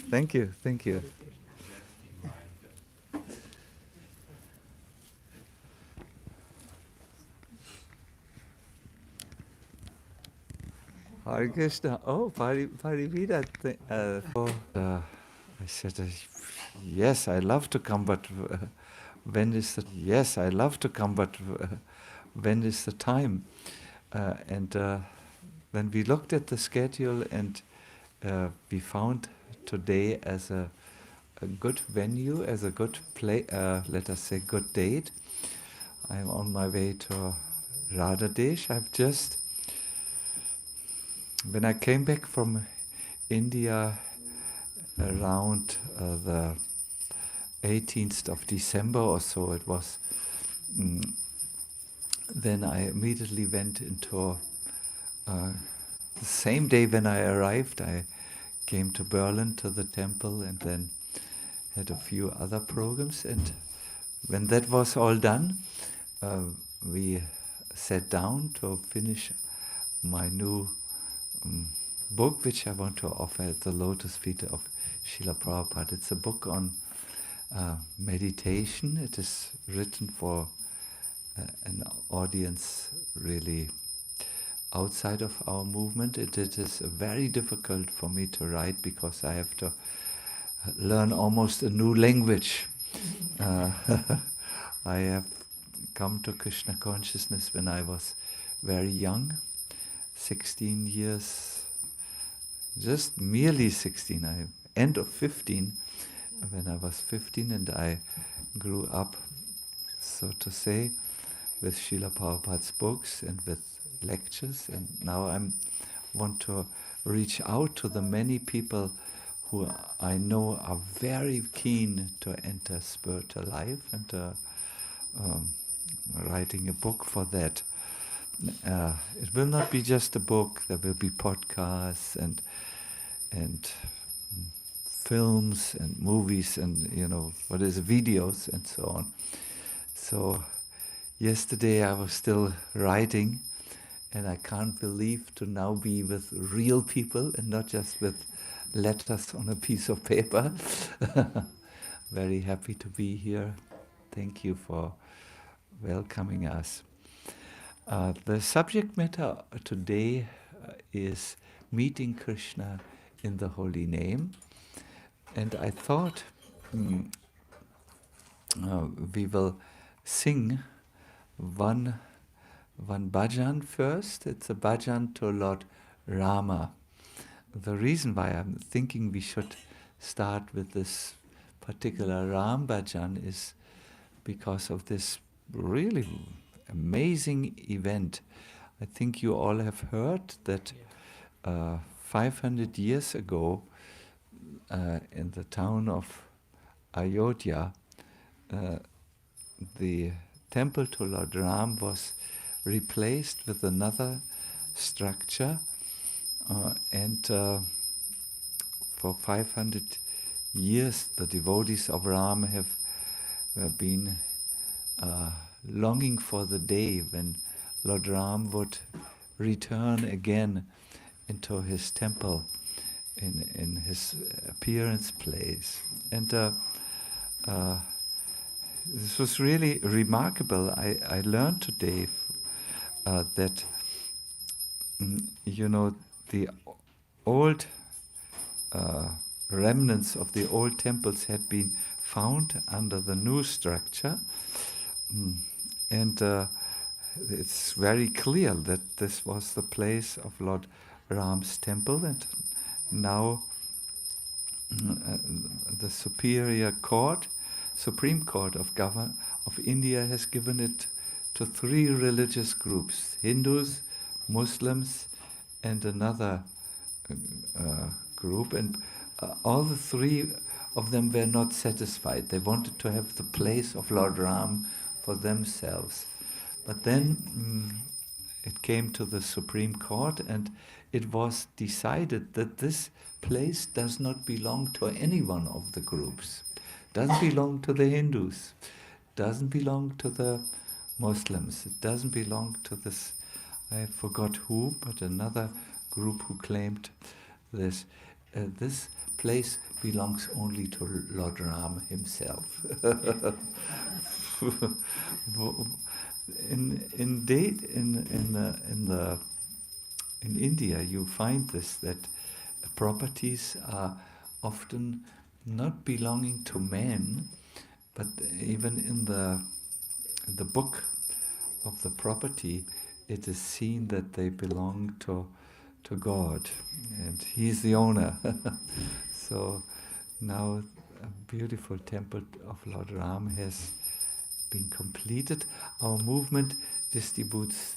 Thank you, thank you. Hare Krishna. Oh, Parivida. I said, yes, I love to come, but when is the when is the time? And when we looked at the schedule and we found today as a good venue, as a good let us say good date. I'm on my way to Radhadesh. When I came back from India around the 18th of December or so it was, then I immediately went into, the same day when I arrived, I came to Berlin to the temple and then had a few other programs. And when that was all done, we sat down to finish my new book, which I want to offer at the lotus feet of Srila Prabhupada. It's a book on meditation. It is written for an audience really outside of our movement. It is very difficult for me to write because I have to learn almost a new language. I have come to Krishna consciousness when I was very young, 16 years, just merely 16, end of 15, when I was 15, and I grew up, so to say, with Srila Prabhupada's books and with lectures, and now I want to reach out to the many people who I know are very keen to enter spiritual life, and writing a book for that. It will not be just a book. There will be podcasts and films and movies and videos and so on. So yesterday I was still writing, and I can't believe to now be with real people and not just with letters on a piece of paper. Very happy to be here. Thank you for welcoming us. The subject matter today is meeting Krishna in the holy name, and I thought we will sing one bhajan first. It's a bhajan to Lord Rama. The reason why I'm thinking we should start with this particular Ram bhajan is because of this really amazing event. I think you all have heard that 500 years ago in the town of Ayodhya, the temple to Lord Ram was replaced with another structure, and for 500 years the devotees of Ram have been longing for the day when Lord Ram would return again into his temple, in his appearance place. And this was really remarkable. I learned today that the old remnants of the old temples had been found under the new structure, and it's very clear that this was the place of Lord Ram's temple, and now the Supreme Court of India has given it to 3 religious groups: Hindus, Muslims, and another group, and all the 3 of them were not satisfied. They wanted to have the place of Lord Ram for themselves. But then it came to the Supreme Court, and it was decided that this place does not belong to any one of the groups. Doesn't belong to the Hindus, doesn't belong to the Muslims, it doesn't belong to I forgot who, but another group who claimed this. this place belongs only to Lord Ram himself. in India, you find this, that properties are often not belonging to men, but even in the book of the property, it is seen that they belong to God, and He's the owner. So now a beautiful temple of Lord Ram has been completed. Our movement distributes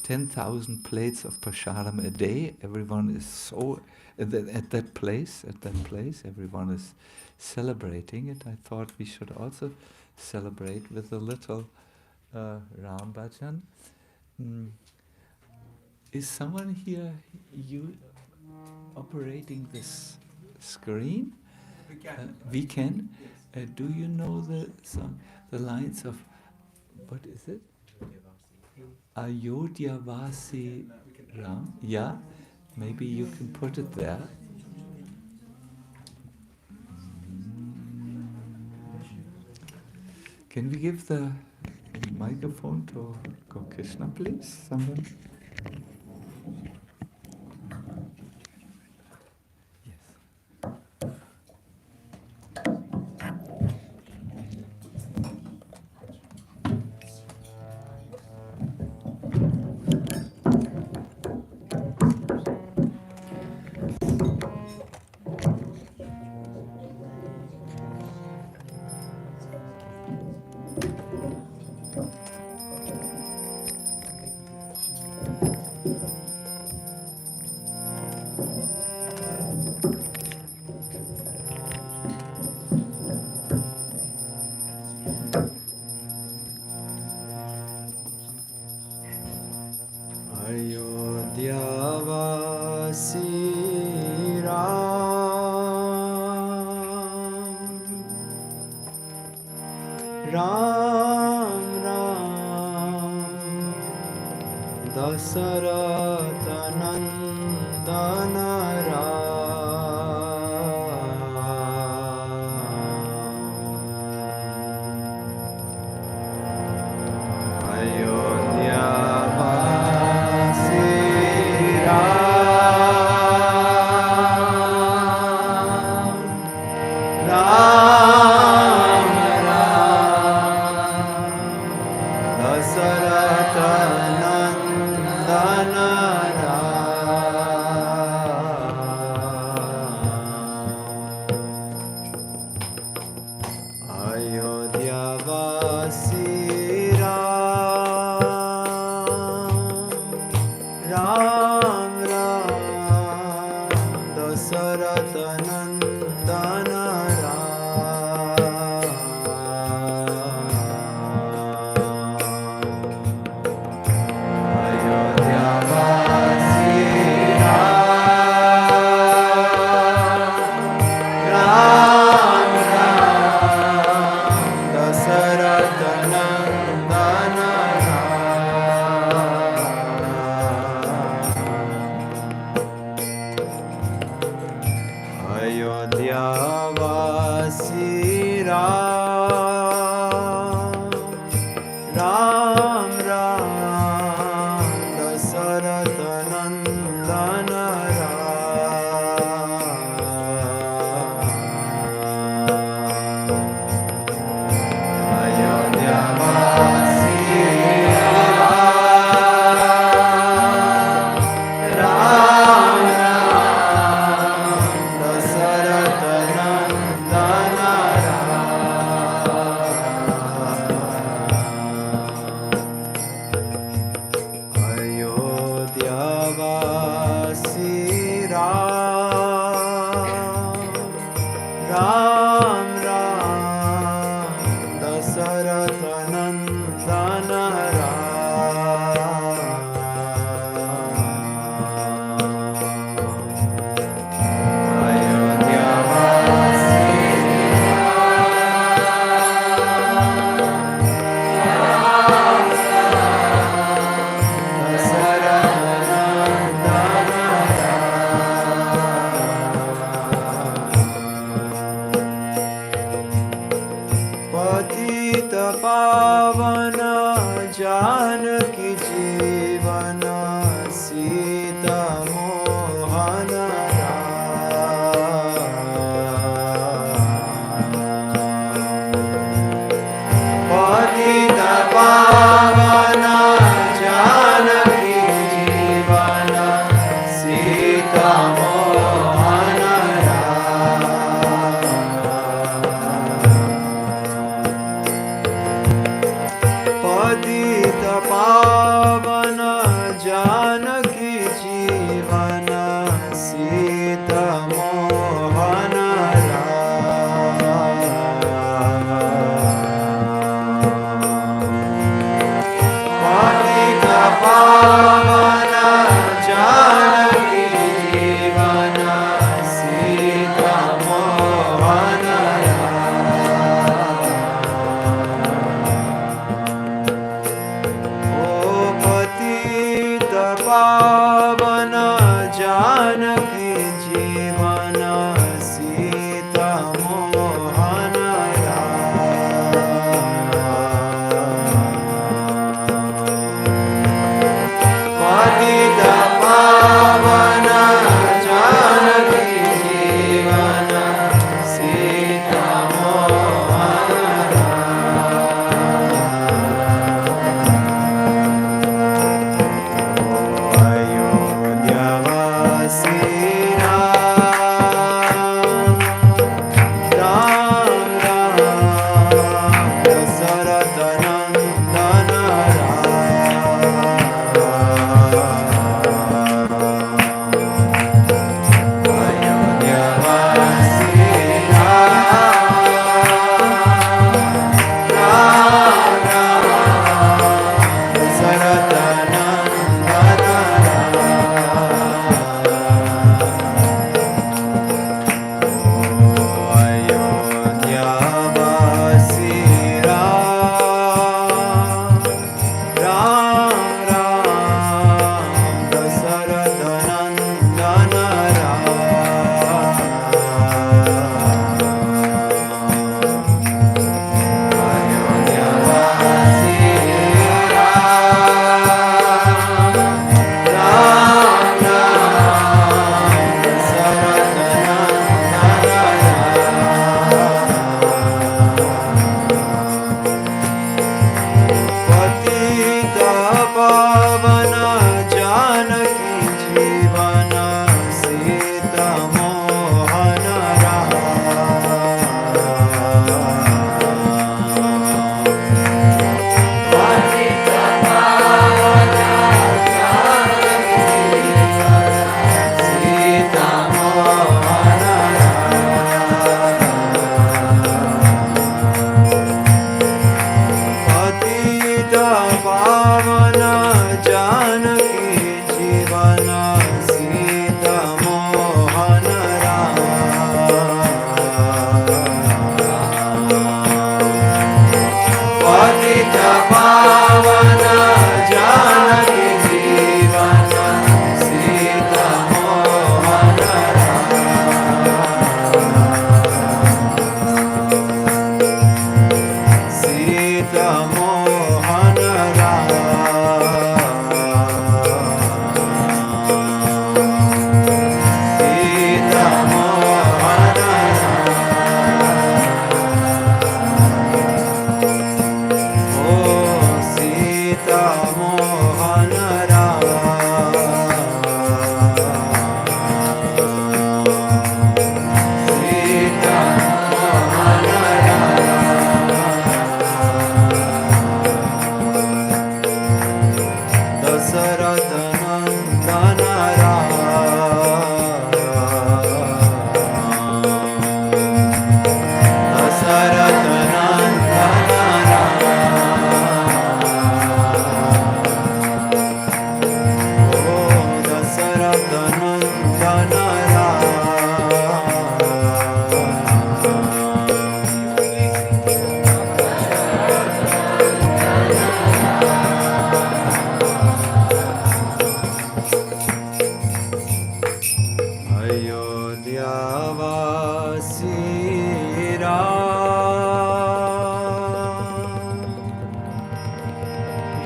10,000 plates of prasadam a day. Everyone is so at that place. Everyone is celebrating it. I thought we should also celebrate with a little Ram Bhajan. Is someone here operating this screen? We can. Do you know the song, the lines of, what is it? Ayodhya Vasi Ram? Yeah, maybe you can put it there. Can we give the microphone to Krishna, please? Someone?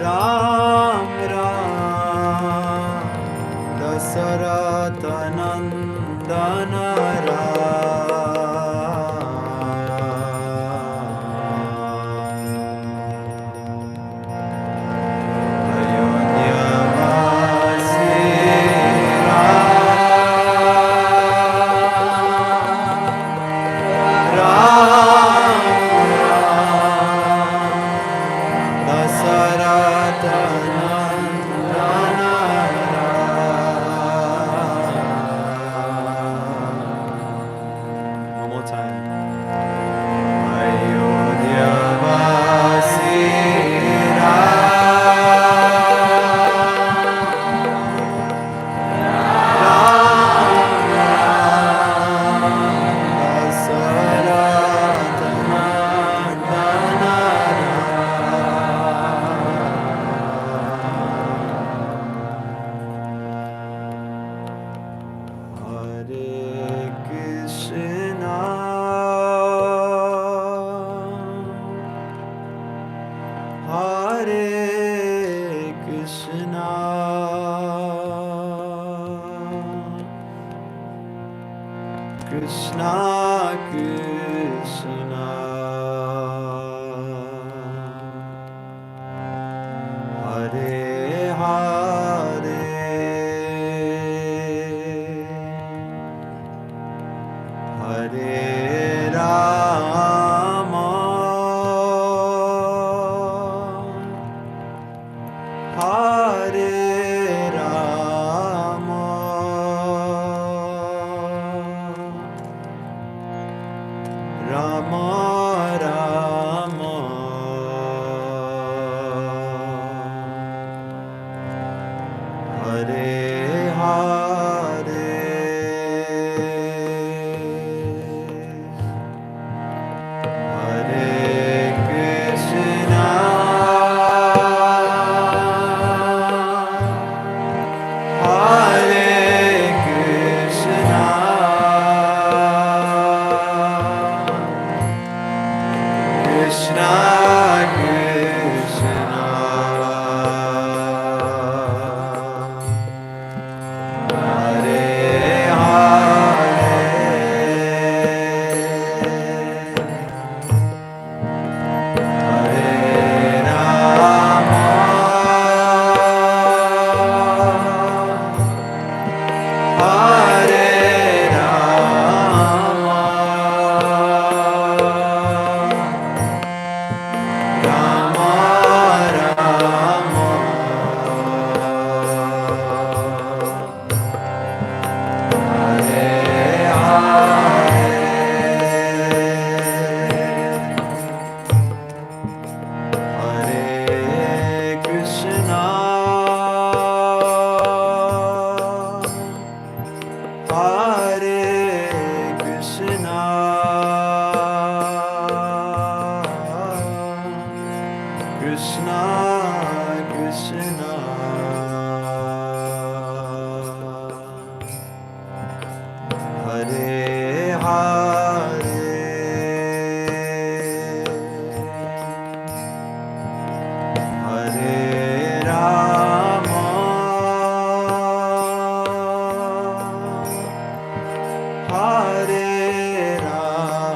Ram Ram Dasarata Nandana Krishna Krishna Hare Hare Hare Rama Hare Rama Rama Rama Hare Hare Hare Krishna Hare Krishna Krishna Krishna Hare Hare Hare Rama Hare Rama Rama Rama Hare Hare Hare Krishna Hare Krishna Krishna Krishna Hare Hare Hare Rama Hare Rama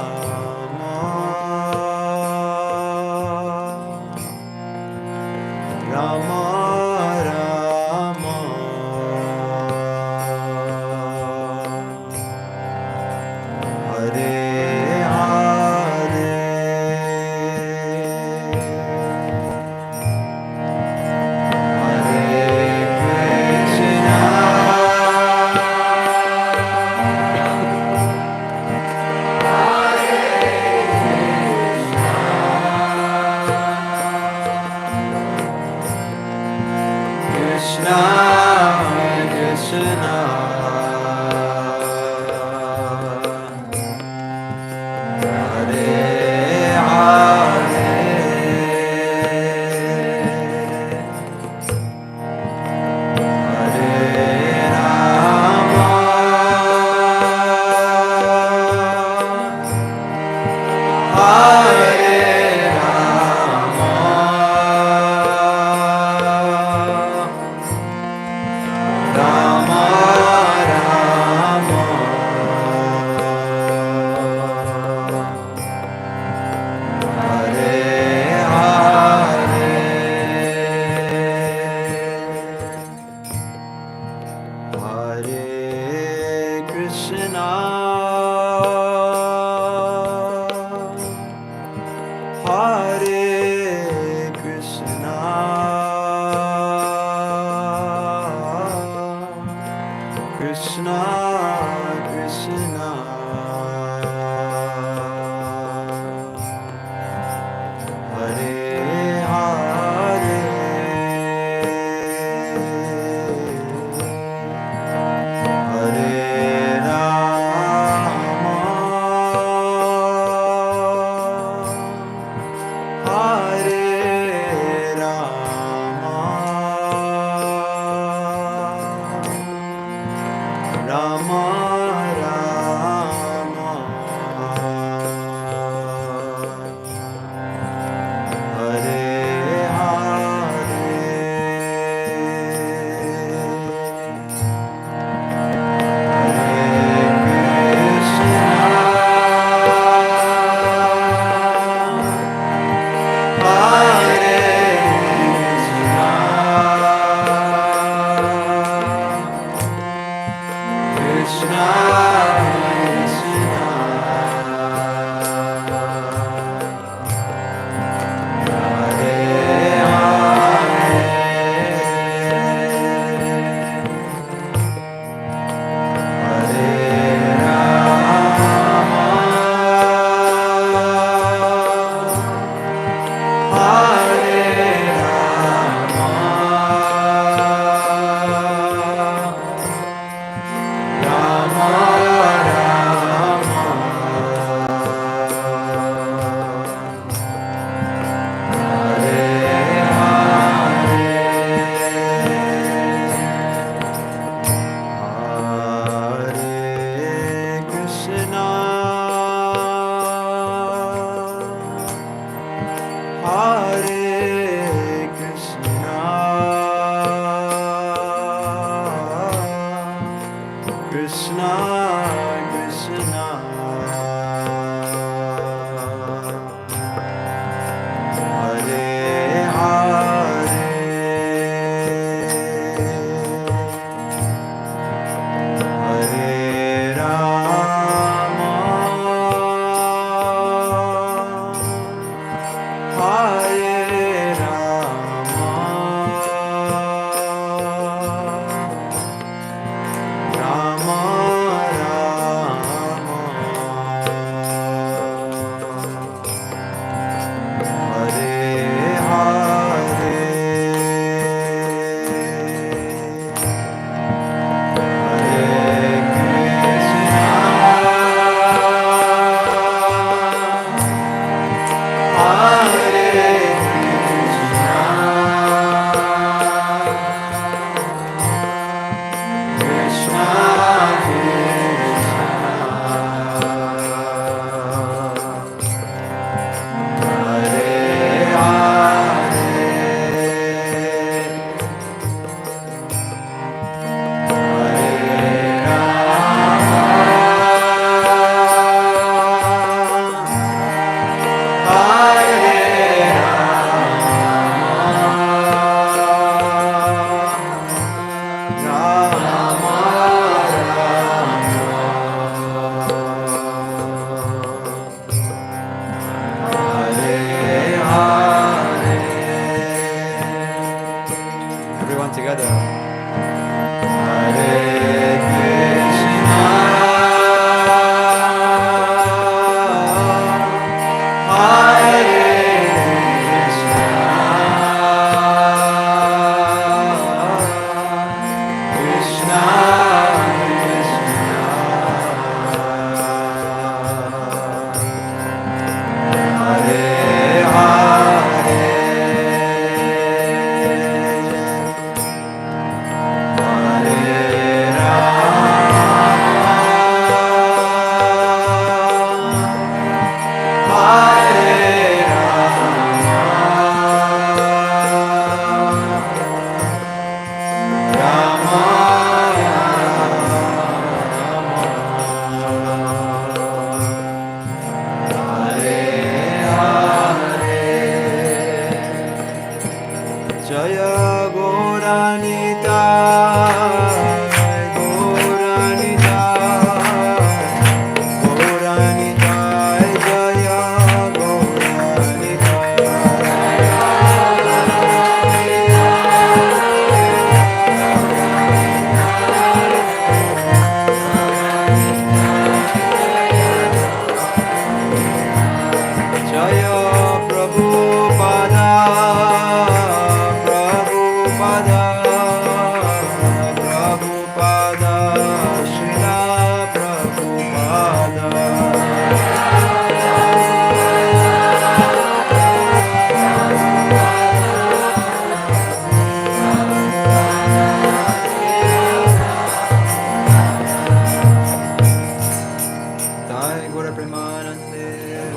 Gaura Premanande.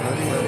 Hari Hari.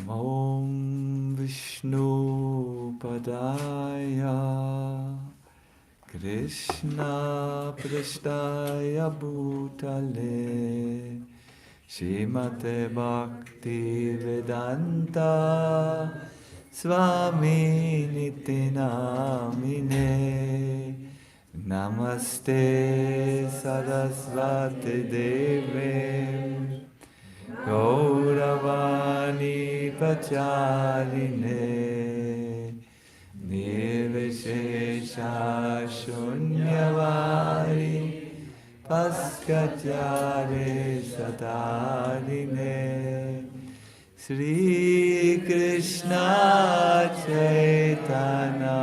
Om Vishnu Padaya Krishna Prasthaya Bhutale Shrimate Bhakti Vedanta Swami Niti Namine Namaste Sarasvati Deve Gauravani Pacharine Nirvishesha Shunyavadi Paskachare Satarine Sri Krishna Chaitanya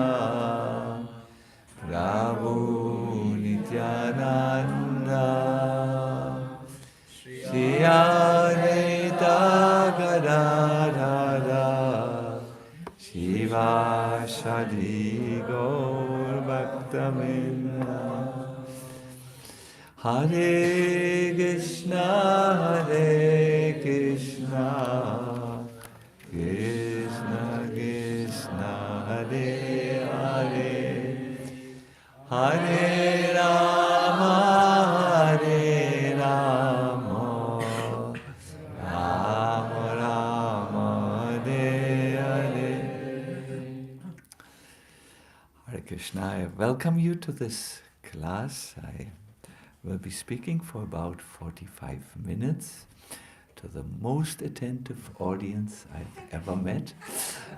Prabhu Nityananda Shri Advaita Gadadhara Shiva Shadi Gaur Bhaktavinda Hare Krishna Krishna Krishna Hare Hare Hare Rama Hare Rama Rama Rama Hare Hare. Hare Krishna, I welcome you to this class. I will be speaking for about 45 minutes to the most attentive audience I've ever met.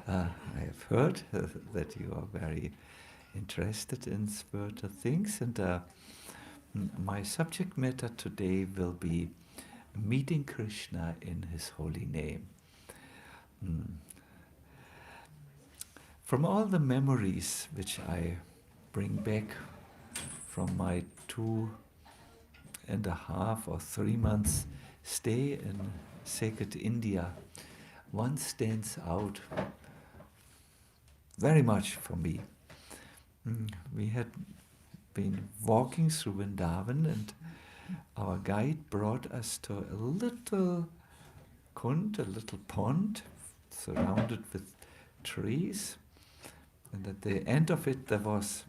I have heard that you are very interested in spiritual things, and my subject matter today will be meeting Krishna in his holy name. From all the memories which I bring back from my 2.5 or 3 months stay in sacred India, one stands out very much for me. We had been walking through Vrindavan, and our guide brought us to a little kund, a little pond, surrounded with trees, and at the end of it there was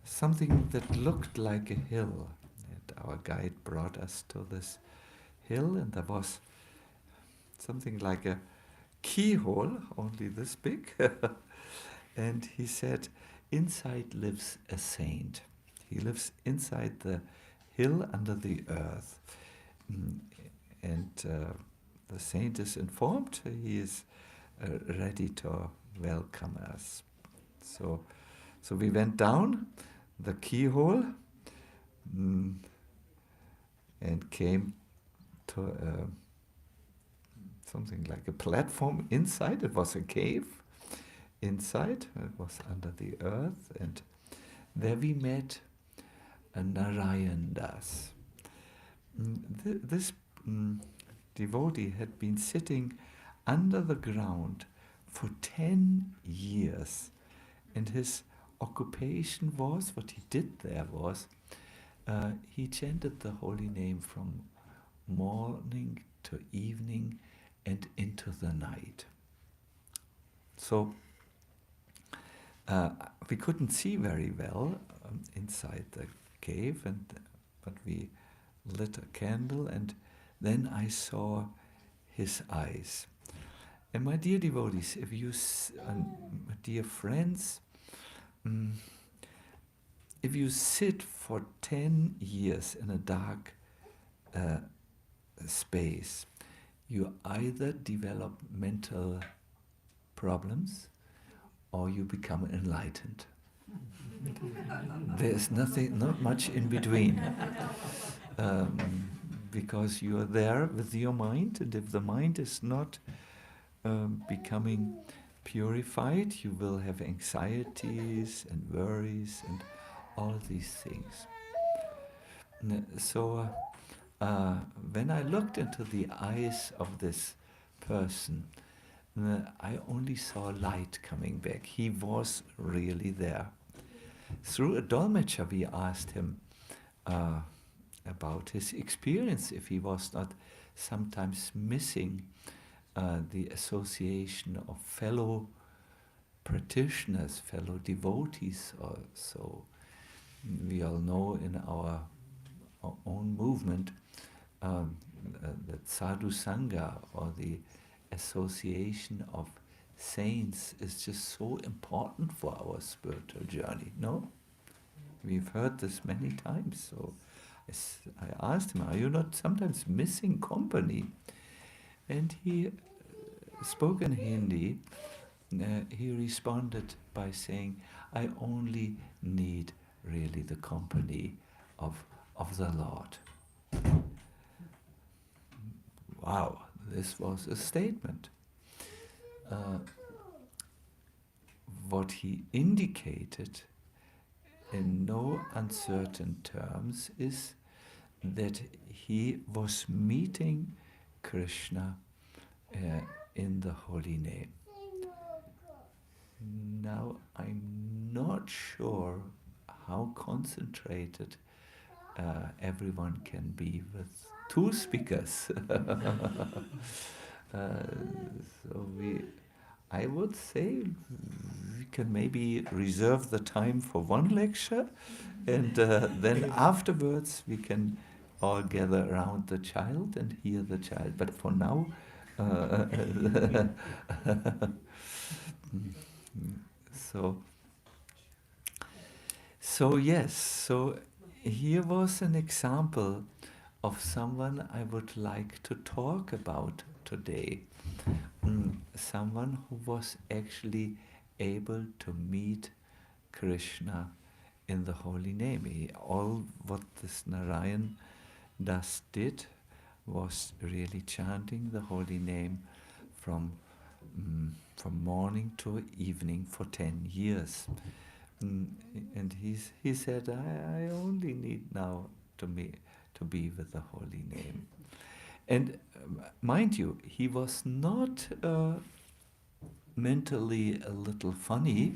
something that looked like a hill. And our guide brought us to this hill, and there was something like a keyhole, only this big, and he said, inside lives a saint. He lives inside the hill under the earth. And the saint is informed, he is ready to welcome us. So we went down the keyhole and came to something like a platform inside. It was a cave inside, it was under the earth, and there we met a Narayan Das. This devotee had been sitting under the ground for 10 years, and his occupation was, what he did there was, he chanted the holy name from morning to evening and into the night. So we couldn't see very well inside the cave, but we lit a candle, and then I saw his eyes. And my dear devotees, if you, my dear friends, if you sit for 10 years in a dark space, you either develop mental problems or you become enlightened. There's not much in between. Because you are there with your mind, and if the mind is not becoming purified, you will have anxieties and worries and all these things. So when I looked into the eyes of this person, I only saw light coming back. He was really there. Through a dolmetscher, we asked him about his experience, if he was not sometimes missing the association of fellow practitioners, fellow devotees or so. We all know in our own movement that sadhu sangha, or the association of saints, is just so important for our spiritual journey, no? We've heard this many times, so I asked him, are you not sometimes missing company? And he spoke in Hindi. He responded by saying, I only need really the company of the Lord. Wow, this was a statement. What he indicated in no uncertain terms is that he was meeting Krishna in the holy name. Now, I'm not sure how concentrated everyone can be with two speakers. So I would say we can maybe reserve the time for one lecture, and then afterwards we can all gather around the child and hear the child. But for now, so yes, so here was an example of someone I would like to talk about today. Someone who was actually able to meet Krishna in the holy name. All what this Narayan Das did was really chanting the holy name from morning to evening for 10 years. And he said, I only need now to be with the holy name. And mind you, he was not mentally a little funny.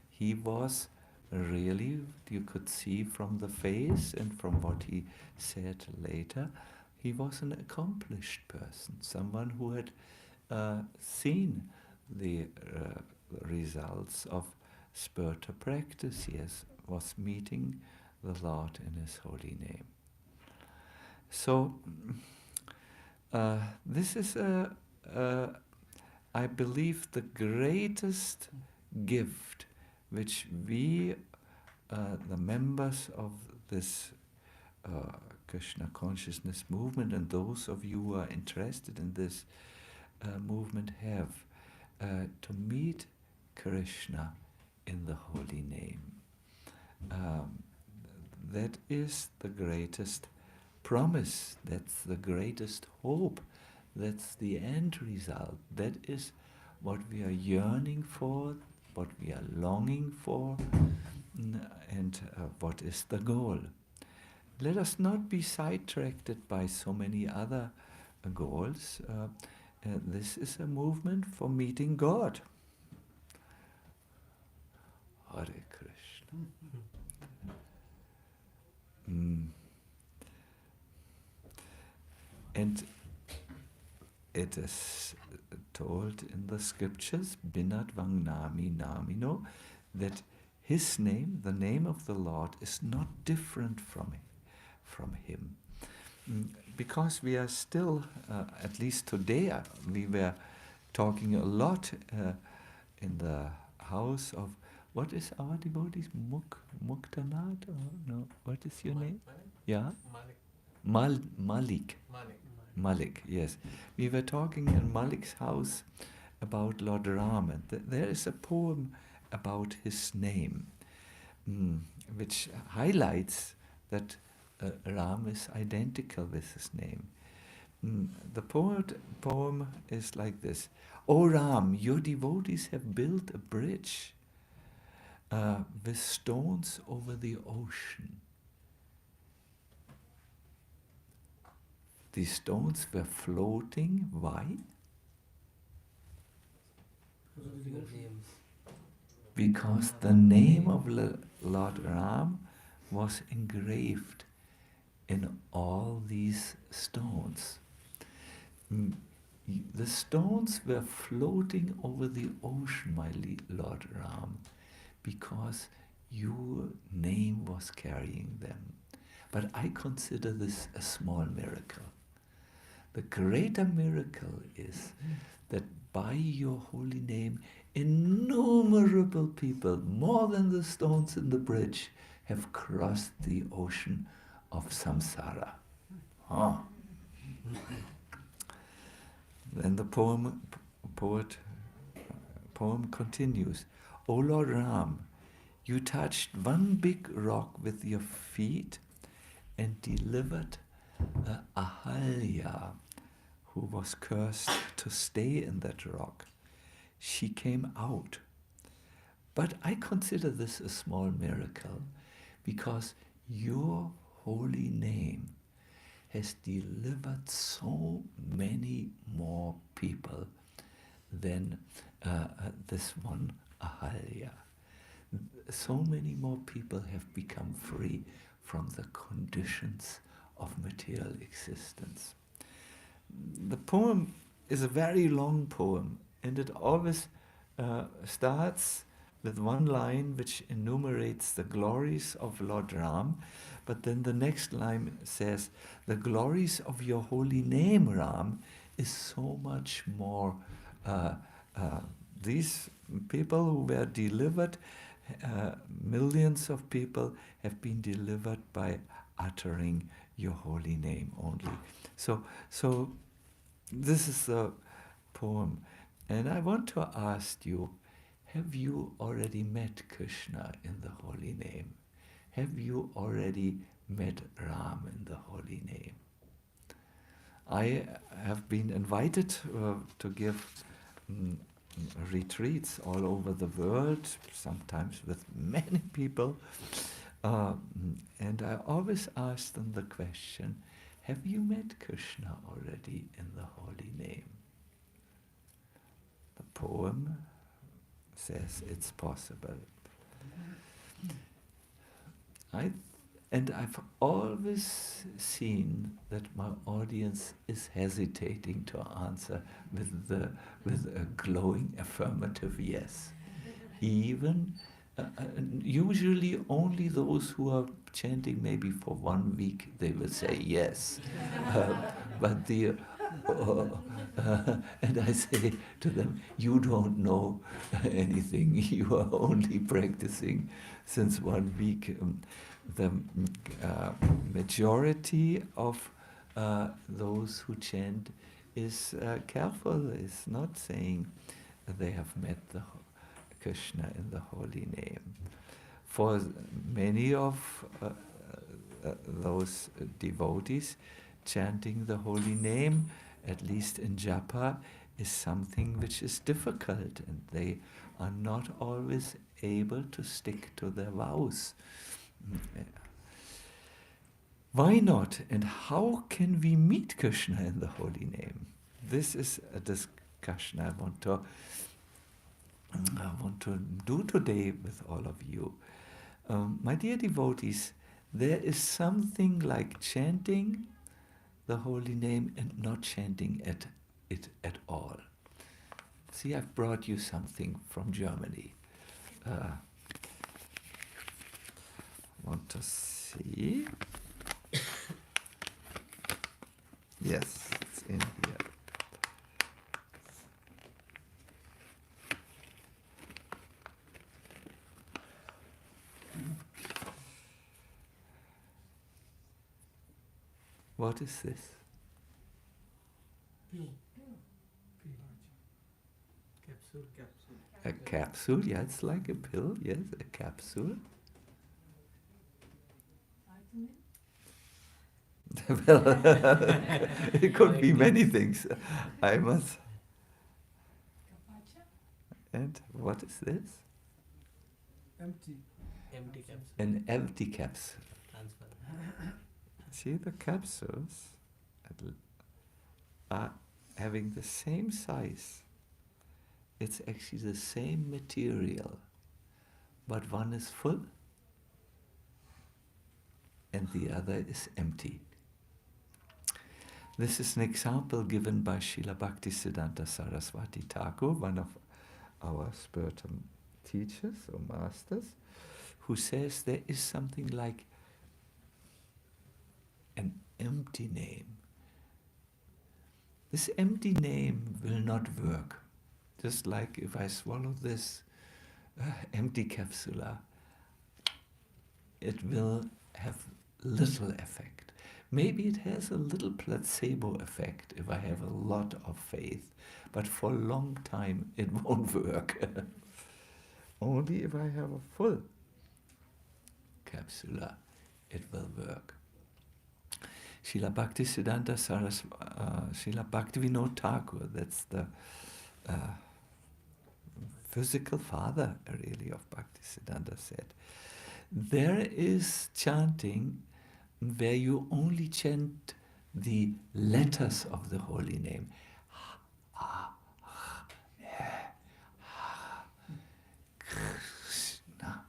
He was really, you could see from the face and from what he said later, he was an accomplished person, someone who had seen the results of spiritual practice. He was meeting the Lord in His holy name. So this is, I believe, the greatest gift which we, the members of this Krishna consciousness movement, and those of you who are interested in this movement, have to meet Krishna in the holy name. That is the greatest promise, that's the greatest hope, that's the end result, that is what we are yearning for, what we are longing for, and what is the goal. Let us not be sidetracked by so many other goals. This is a movement for meeting God. Hare Krishna. And it is told in the scriptures, Binat Vang Nami Namino, that His name, the name of the Lord, is not different from Him. Because we are still, at least today, we were talking a lot in the house of, what is our devotees? Muktanat? No, what is your name? Yeah? Malik. Malik, yes. We were talking in Malik's house about Lord Ram, and there is a poem about his name, which highlights that Ram is identical with his name. The poem is like this. O Ram, your devotees have built a bridge with stones over the ocean. These stones were floating. Why? Because the name of Lord Ram was engraved in all these stones. The stones were floating over the ocean, my Lord Ram, because your name was carrying them. But I consider this a small miracle. The greater miracle is that by your holy name, innumerable people, more than the stones in the bridge, have crossed the ocean of samsara. Oh. Then the poem continues. O Lord Ram, you touched one big rock with your feet and delivered the Ahalya, who was cursed to stay in that rock. She came out. But I consider this a small miracle because your holy name has delivered so many more people than this one Ahalya. So many more people have become free from the conditions of material existence. The poem is a very long poem, and it always starts with one line which enumerates the glories of Lord Ram, but then the next line says, the glories of your holy name, Ram, is so much more. These people who were delivered, millions of people have been delivered by uttering your holy name only. So this is the poem. And I want to ask you, have you already met Krishna in the holy name? Have you already met Ram in the holy name? I have been invited to give retreats all over the world, sometimes with many people. And I always ask them the question, have you met Krishna already in the holy name? The poem says it's possible. I've always seen that my audience is hesitating to answer with a glowing affirmative yes. Even usually only those who are chanting maybe for 1 week, they will say yes. But and I say to them, you don't know anything. You are only practicing since 1 week. The majority of those who chant is careful, is not saying they have met the Krishna in the holy name. For many of those devotees, chanting the holy name, at least in japa, is something which is difficult, and they are not always able to stick to their vows. Why not? And how can we meet Krishna in the holy name? This is a discussion I want to do today with all of you. My dear devotees, there is something like chanting the holy name and not chanting it at all. See, I've brought you something from Germany. Want to see? Yes, it's in here. What is this? Capsule. A capsule, yeah, it's like a pill, yes, a capsule. Well, it could be many things. I must. And what is this? Empty. Empty capsule. An empty capsule. Transfer. See, the capsules are having the same size. It's actually the same material, but one is full and the other is empty. This is an example given by Srila Bhaktisiddhanta Saraswati Thakur, one of our spiritual teachers or masters, who says there is something like an empty name. This empty name will not work. Just like if I swallow this empty capsula, it will have little effect. Maybe it has a little placebo effect if I have a lot of faith, but for a long time it won't work. Only if I have a full capsula, it will work. Srila Bhaktisiddhanta Saraswati, Srila Bhaktivinoda Thakur, that's the physical father, really, of Bhaktisiddhanta, said, there is chanting where you only chant the letters of the holy name. Krishna.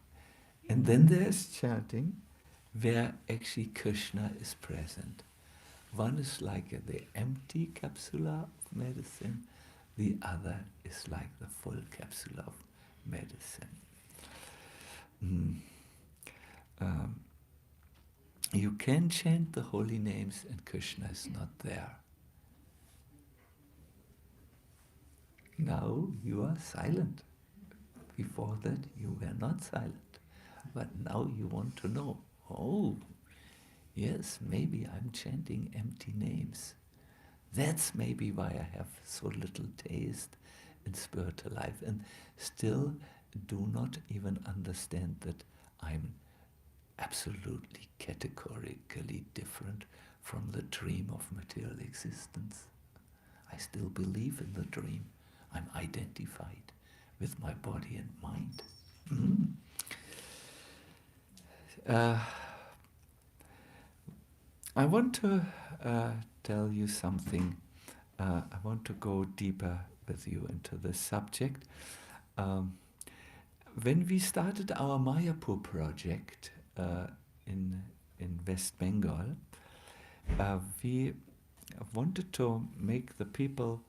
And then there's chanting where actually Krishna is present. One is like the empty capsula of medicine, the other is like the full capsula of medicine. You can chant the holy names and Krishna is not there. Now you are silent. Before that you were not silent. But now you want to know, oh, yes, maybe I'm chanting empty names. That's maybe why I have so little taste in spiritual life and still do not even understand that I'm absolutely categorically different from the dream of material existence. I still believe in the dream. I'm identified with my body and mind. I want to tell you something. I want to go deeper with you into this subject. When we started our Mayapur project in West Bengal, we wanted to make the people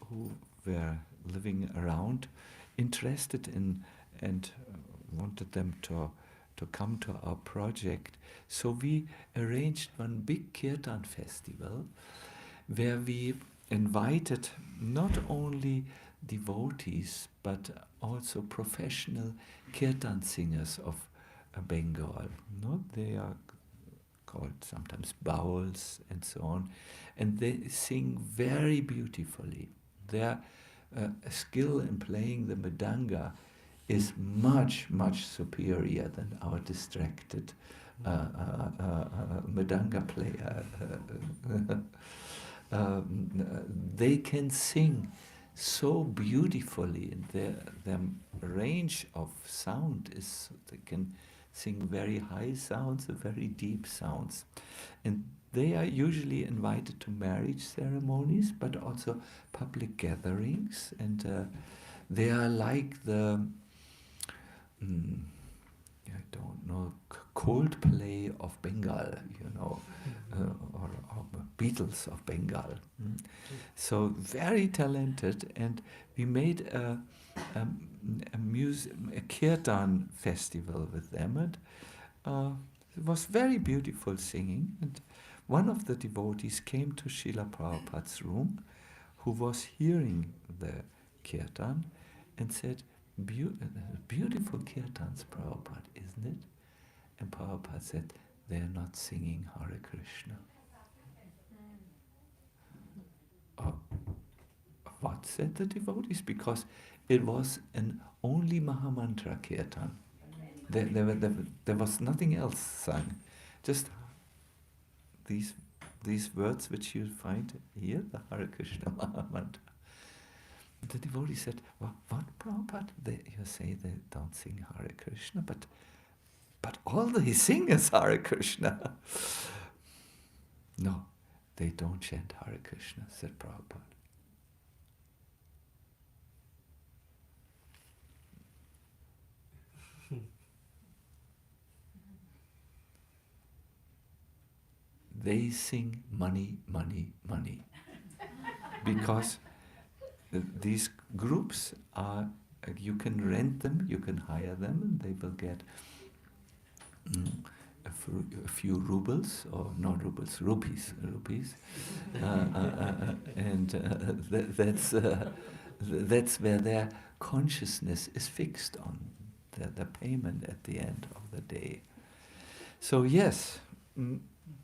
who were living around interested in and wanted them to come to our project. So we arranged one big kirtan festival where we invited not only devotees but also professional kirtan singers of Bengal. No, they are called sometimes bowls and so on, and they sing very beautifully. Their skill in playing the mridanga is much, much superior than our distracted mridanga player. They can sing so beautifully, and their range of sound is, they can sing very high sounds and very deep sounds. And they are usually invited to marriage ceremonies, but also public gatherings, and they are like the, I don't know, Coldplay of Bengal, you know, or Beatles of Bengal. So very talented, and we made a kirtan festival with them, and it was very beautiful singing. And one of the devotees came to Srila Prabhupada's room, who was hearing the kirtan, and said, beautiful kirtans, Prabhupada, isn't it? And Prabhupada said, they are not singing Hare Krishna. What said the devotees? Because it was an only Mahamantra kirtan. There was nothing else sung. Just these these words which you find here, the Hare Krishna Maha Mantra. The devotee said, well, what, Prabhupada? You say they don't sing Hare Krishna, but all they sing is Hare Krishna. No, they don't chant Hare Krishna, said Prabhupada. They sing money, money, money. Because these groups are, you can rent them, you can hire them, and they will get a few rubles, or not rubles, rupees, and that's where their consciousness is fixed on, the payment at the end of the day. So yes,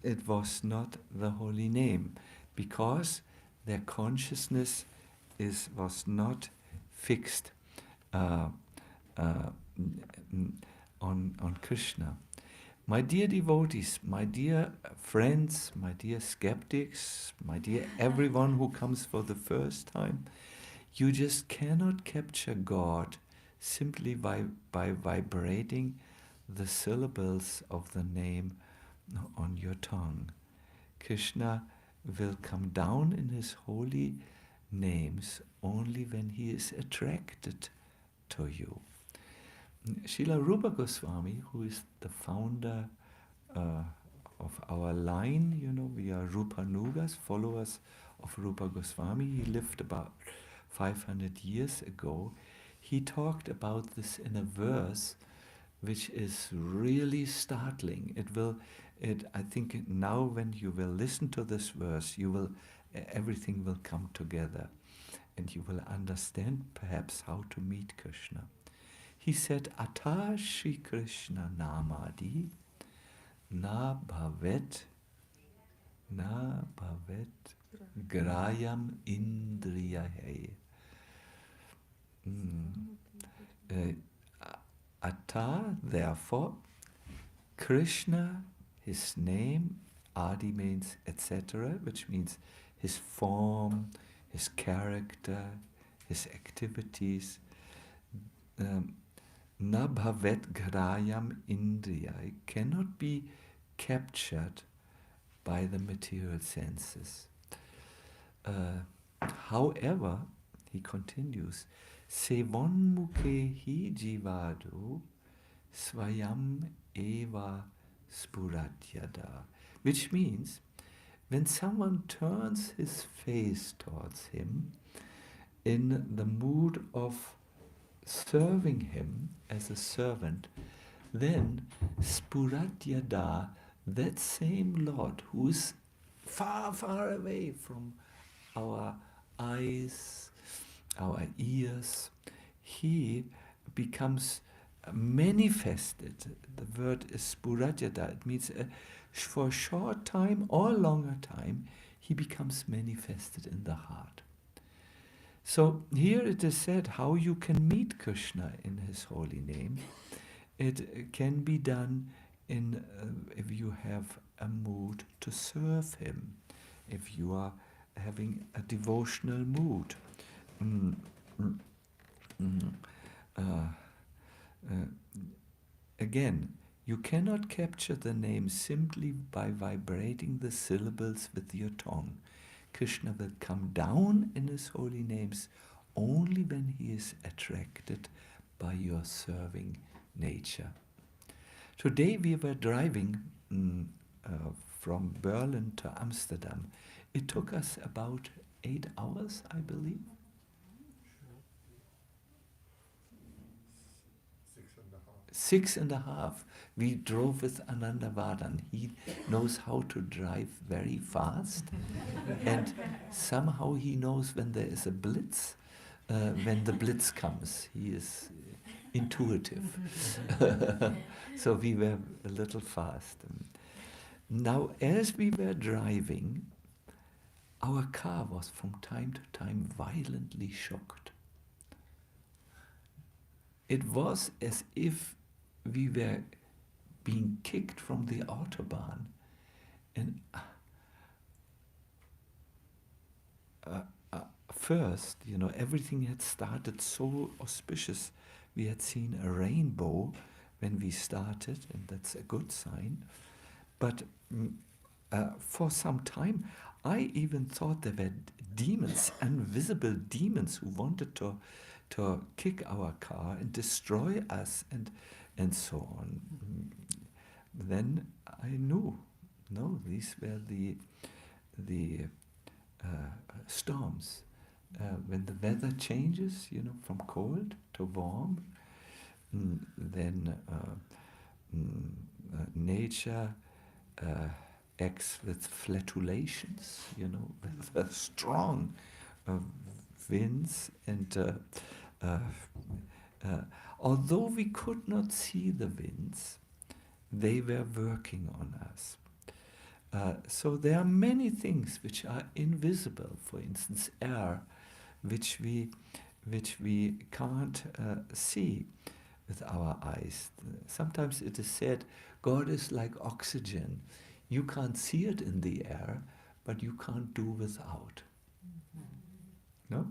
it was not the holy name, because their consciousness was not fixed on Krishna. My dear devotees, my dear friends, my dear skeptics, my dear everyone who comes for the first time, you just cannot capture God simply by vibrating the syllables of the name on your tongue. Krishna will come down in his holy names only when he is attracted to you. Srila Rupa Goswami, who is the founder of our line, we are Rupanugas, followers of Rupa Goswami. He lived about 500 years ago. He talked about this in a verse which is really startling. I think now when you will listen to this verse, everything will come together, and you will understand perhaps how to meet Krishna. He said, Ata Shri Krishna Namadi na bhavet grayam indriyahe. Ata, therefore, Krishna, his name, Adi means etc., which means his form, his character, his activities. Na bhavet grayam indriya, cannot be captured by the material senses. However, he continues, Sevonmukhe hi jivado swayam eva spuratyada, which means when someone turns his face towards him in the mood of serving him as a servant, then spuratyada, that same Lord who is far, far away from our eyes, our ears, he becomes manifested. The word is spuratyada. It means for a short time or longer time, he becomes manifested in the heart. So here it is said how you can meet Krishna in his holy name. It can be done if you have a mood to serve him, if you are having a devotional mood. Again, you cannot capture the name simply by vibrating the syllables with your tongue. Krishna will come down in his holy names only when he is attracted by your serving nature. Today we were driving from Berlin to Amsterdam. It took us about 8 hours, I believe. 6.5. We drove with Ananda Vadan. He knows how to drive very fast, and somehow he knows when there is a blitz, when the blitz comes. He is intuitive. So we were a little fast. Now, as we were driving, our car was from time to time violently shocked. It was as if we were being kicked from the Autobahn, and first, everything had started so auspicious. We had seen a rainbow when we started, and that's a good sign. But for some time, I even thought there were demons, invisible demons, who wanted to kick our car and destroy us, and so on. Then I knew, no, these were the storms. When the weather changes, from cold to warm, then nature acts with flatulations, with strong winds, and although we could not see the winds, they were working on us. So there are many things which are invisible. For instance, air, which we can't see with our eyes. Sometimes it is said, God is like oxygen. You can't see it in the air, but you can't do without. No?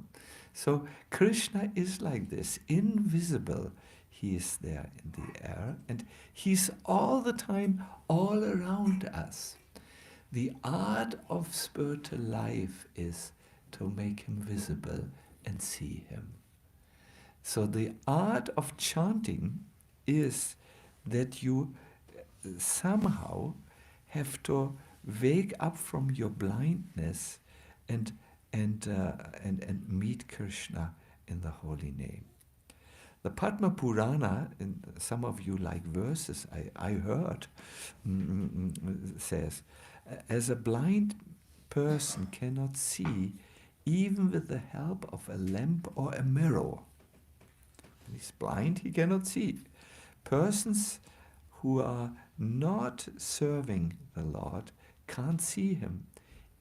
So Krishna is like this, invisible. He is there in the air, and he's all the time all around us. The art of spiritual life is to make him visible and see him. So the art of chanting is that you somehow have to wake up from your blindness and meet Krishna in the holy name. The Padma Purana, and some of you like verses, I heard, says, as a blind person cannot see even with the help of a lamp or a mirror. He's blind, he cannot see. Persons who are not serving the Lord can't see him,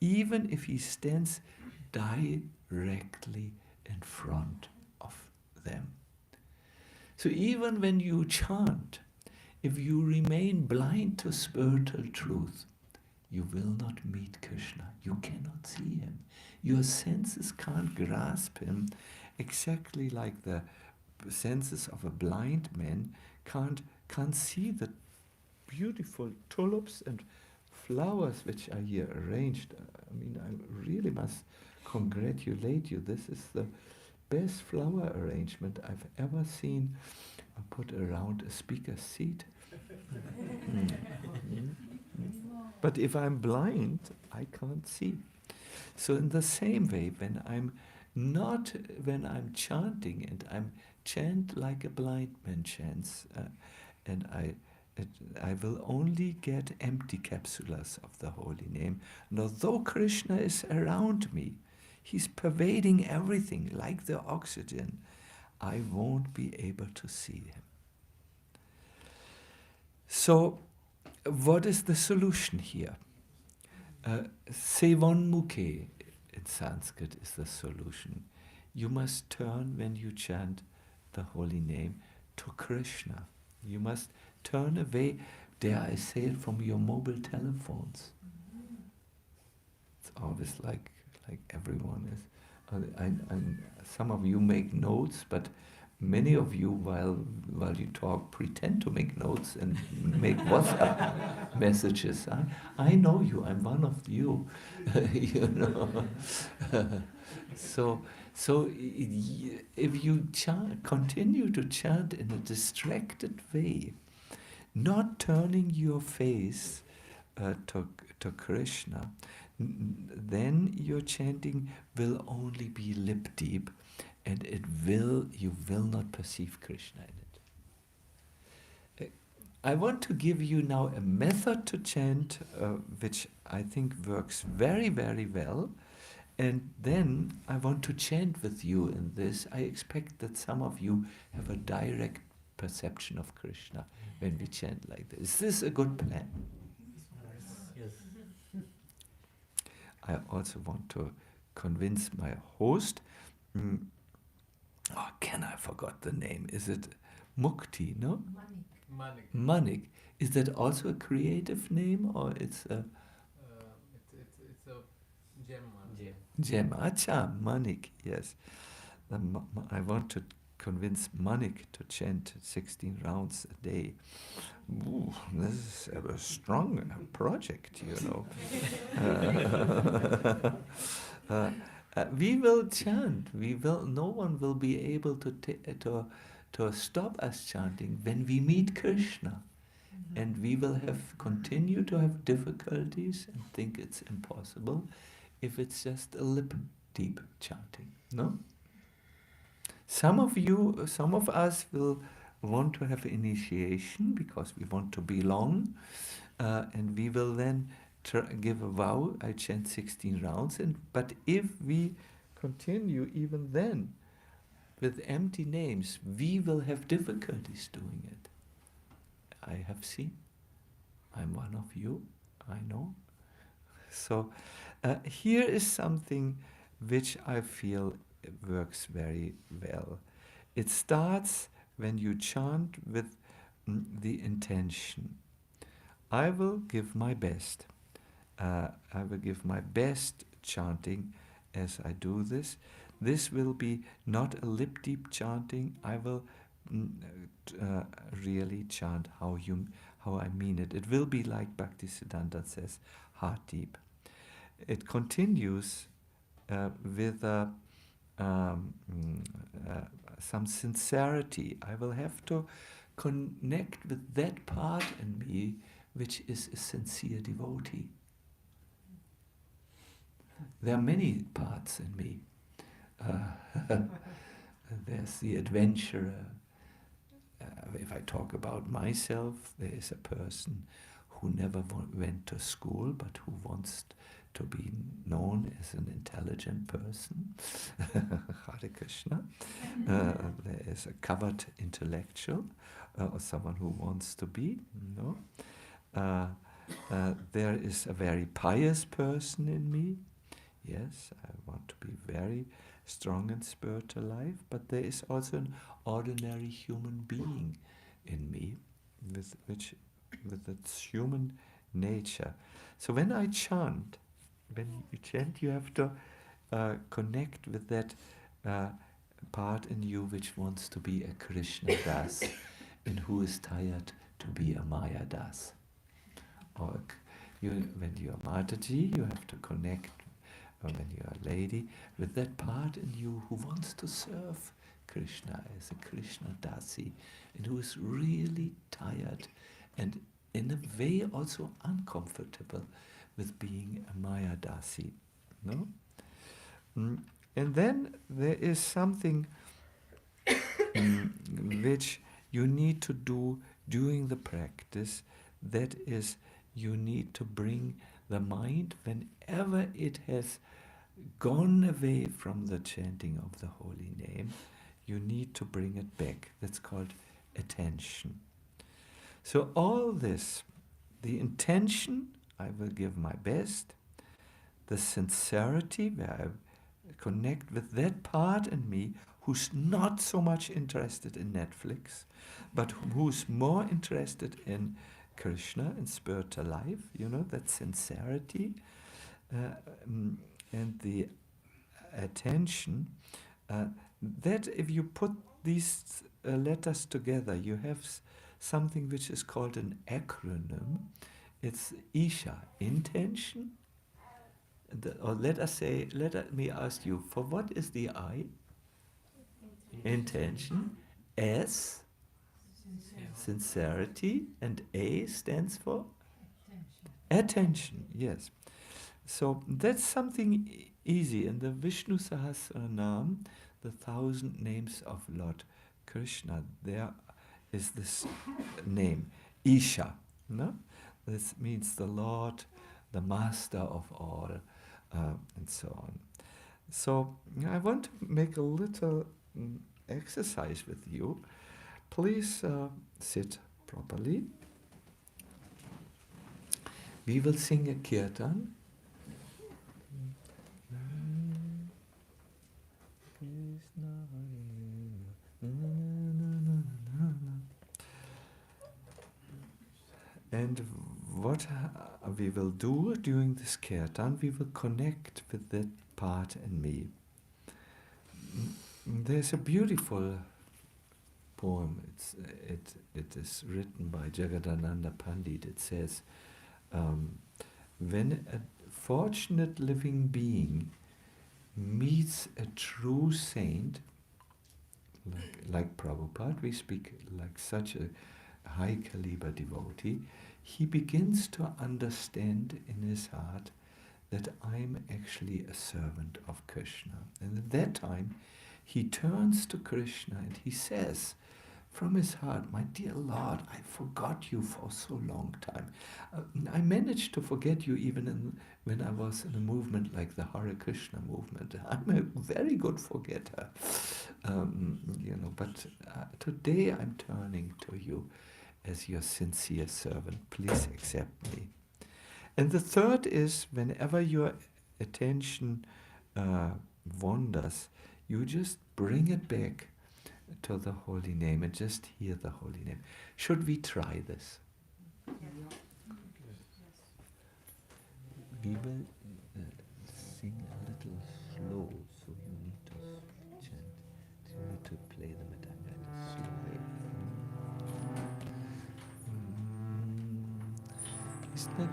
even if he stands directly in front of them. So even when you chant, if you remain blind to spiritual truth, you will not meet Krishna. You cannot see him. Your senses can't grasp him, exactly like the senses of a blind man can't see the beautiful tulips and flowers which are here arranged. I mean, I really must congratulate you. This is the best flower arrangement I've ever seen put around a speaker's seat. But if I'm blind, I can't see. So in the same way, when I'm chanting, and I'm chant like a blind man chants, and I will only get empty capsulas of the holy name. And although Krishna is around me, he's pervading everything like the oxygen, I won't be able to see him. So, what is the solution here? Sevan Mukhe in Sanskrit is the solution. You must turn when you chant the holy name to Krishna. You must turn away, dare I say it, from your mobile telephones. It's always like everyone is. Some of you make notes, but many of you, while you talk, pretend to make notes and make WhatsApp messages. I know you. I'm one of you. So if you continue to chant in a distracted way, not turning your face to Krishna, then your chanting will only be lip deep, and you will not perceive Krishna in it. I want to give you now a method to chant which I think works very, very well, and then I want to chant with you in this. I expect that some of you have a direct perception of Krishna when we chant like this. Is this a good plan? Yes. I also want to convince my host. I forgot the name. Is it Mukti, no? Manik. Is that also a creative name, or it's a... It's a gem. Gem, acha, Manik, yes. I want to convince Manik to chant 16 rounds a day. Ooh, this is a strong project, you know. We will chant. No one will be able to stop us chanting when we meet Krishna. And we will continue to have difficulties and think it's impossible if it's just a lip deep chanting. No? Some of us will want to have initiation because we want to belong, and we will then give a vow. I chant 16 rounds, but if we continue even then with empty names, we will have difficulties doing it. I have seen. I'm one of you. I know. So here is something which I feel works very well. It starts when you chant with the intention. I will give my best. I will give my best chanting as I do this. This will be not a lip deep chanting. I will really chant how I mean it. It will be like Bhakti Siddhanta says, heart deep. It continues with some sincerity. I will have to connect with that part in me which is a sincere devotee. There are many parts in me. There's the adventurer. If I talk about myself, there is a person who never went to school but who wants to be known as an intelligent person. Hare Krishna. There is a covered intellectual, or someone who wants to be. No? There is a very pious person in me. Yes, I want to be very strong in spiritual life, but there is also an ordinary human being in me with its human nature. So when you chant, you have to connect with that part in you which wants to be a Krishna Das and who is tired to be a Maya Das. Or when you are Mataji, you have to connect, when you are a lady, with that part in you who wants to serve Krishna as a Krishna Dasi and who is really tired and in a way also uncomfortable with being a Maya Dasi. No? And then there is something which you need to do during the practice. That is, you need to bring the mind, whenever it has gone away from the chanting of the holy name, you need to bring it back. That's called attention. So all this, the intention, I will give my best, the sincerity, where I connect with that part in me who's not so much interested in Netflix, but who's more interested in Krishna, in spiritual life, that sincerity, and the attention, that if you put these letters together, you have something which is called an acronym. It's Isha, intention. Or let me ask you, for what is the I? Intention. S, sincerity, and A stands for? Attention, yes. So that's something easy. In the Vishnu Sahasranam, the 1,000 names of Lord Krishna, there is this name, Isha. No? This means the Lord, the Master of all, and so on. So I want to make a little exercise with you. Please sit properly. We will sing a kirtan. And what we will do during this kirtan, we will connect with that part in me. There's a beautiful poem. It is written by Jagadananda Pandit. It says, when a fortunate living being meets a true saint, like Prabhupada, we speak like such a high caliber devotee, he begins to understand in his heart that I'm actually a servant of Krishna. And at that time, he turns to Krishna and he says from his heart, my dear Lord, I forgot you for so long time. I managed to forget you even when I was in a movement like the Hare Krishna movement. I'm a very good forgetter. But today I'm turning to you as your sincere servant. Please accept me. And the third is, whenever your attention wanders, you just bring it back to the holy name and just hear the holy name. Should we try this? We will sing a little slow, so you need to chant. You need to play the medanga slowly. Krishna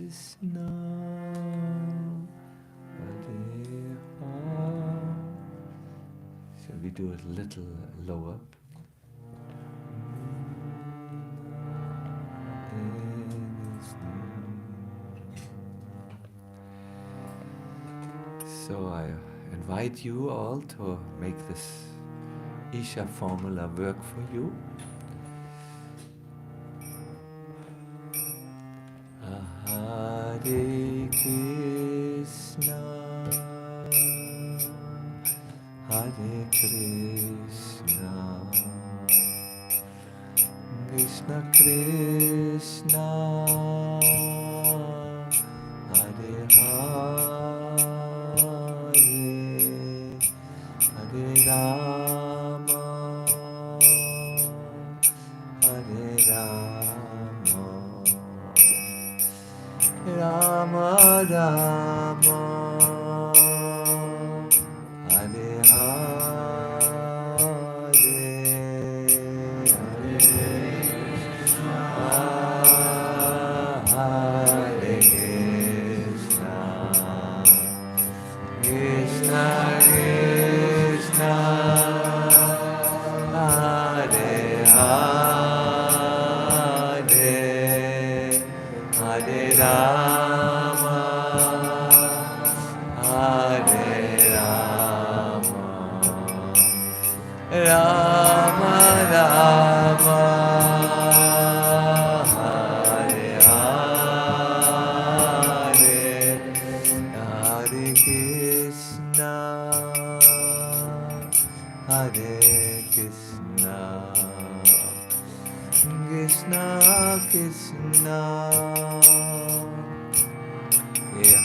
Krishna Hare Hare. Shall we do it a little lower? So I invite you all to make this Isha formula work for you. Hare Krishna, Hare Krishna, Krishna Krishna, Hare Hare, Hare Rama, Hare Rama, Rama Rama, Hare Hare, Hare Krishna, Hare Krishna, Krishna Krishna, Hare Hare, Hare Rama, Hare Rama, Rama Rama, Hare Hare, Hare Krishna, Hare Krishna, Krishna Krishna, Hare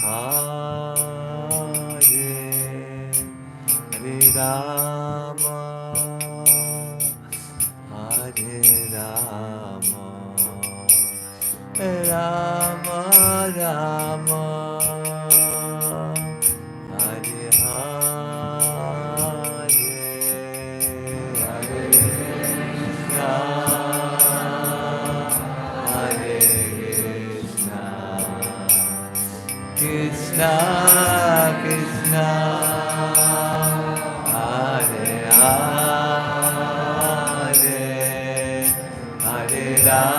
Hare Rama, Hare Rama, Rama Rama, Hare Hare, Hare Krishna, Hare Krishna, Krishna Krishna, Hare Hare, Hare Rama,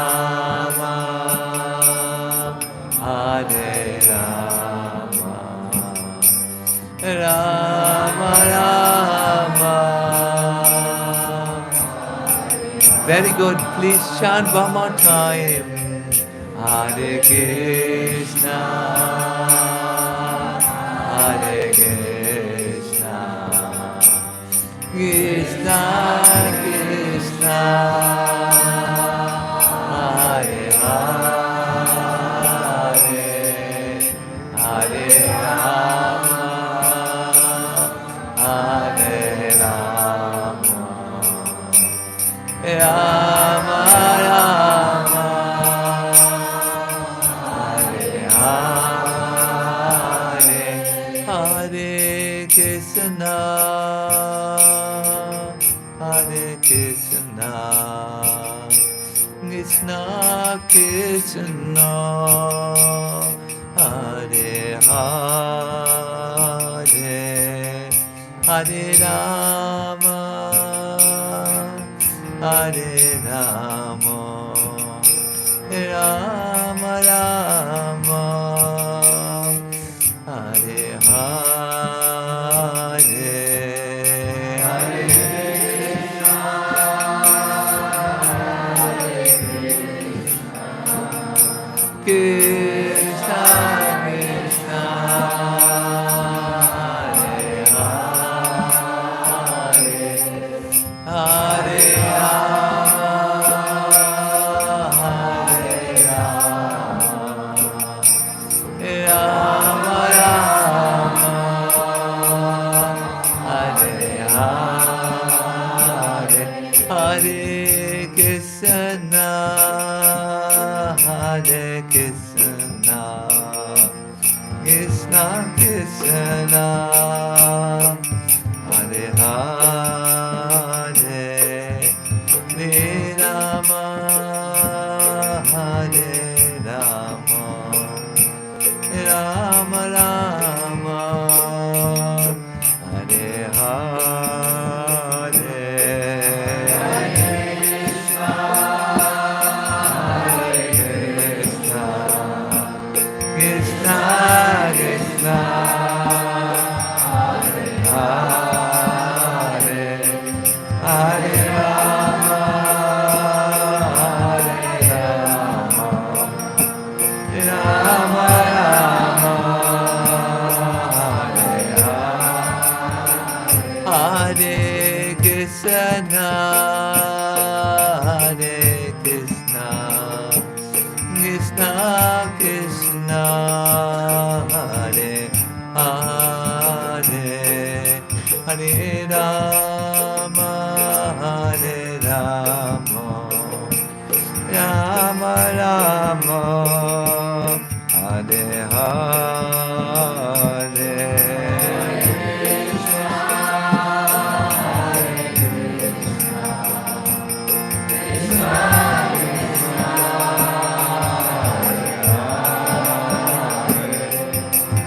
Hare Rama, Rama Rama. Very good. Please chant one more time. Hare Krishna, Hare Krishna, Krishna Krishna, Hare Hare, Hare Rama, Hare Rama, Rama Rama, Hare Hare, Krishna, Krishna Krishna, Hare Hare, Hare Rama, Hare Rama, Rama Rama, Hare Hare, Hare Krishna, Krishna, Hare Hare, Hare Rama, Hare Hare Krishna, Hare Krishna, Krishna Krishna, Hare Hare, Hare Rama, Hare Rama, Rama Rama, Hare Hare, Krishna Krishna, Hare Hare Rama, Rama Rama, Hare Krishna, Hare Krishna, Krishna Krishna, Hare Hare, Hare Rama, Hare Rama, Rama Rama, Hare Hare,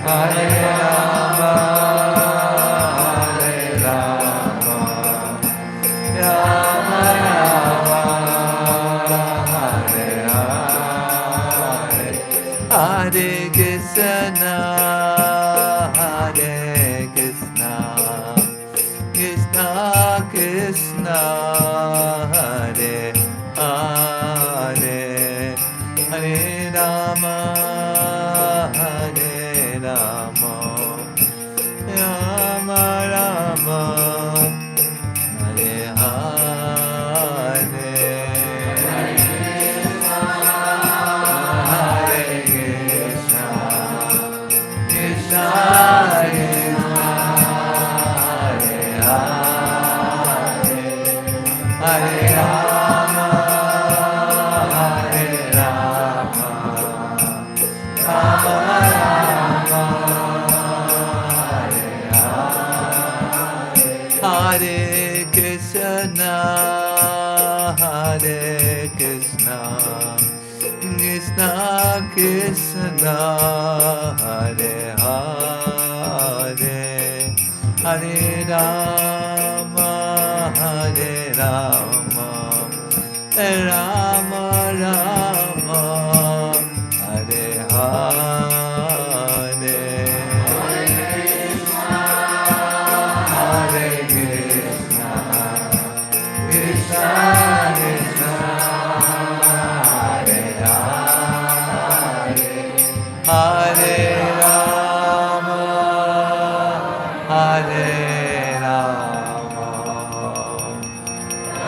Hare Rama, Hare Rama, Rama Rama, Hare Hare, Hare Krishna, Hare Krishna, Krishna Krishna, Hare Hare, Hare Rama, Hare Rama, Rama Rama, Hare Hare, Hare Krishna, Krishna Krishna, Hare Hare, Hare Rama, Hare Rama, Rama Rama, Hare Krishna, Hare Krishna, Krishna Krishna, Hare Hare, Hare Rama, Hare Rama, Rama Rama, Hare Hare, Hare Krishna, Krishna Krishna, Hare Hare, Hare Rama, Hare Rama,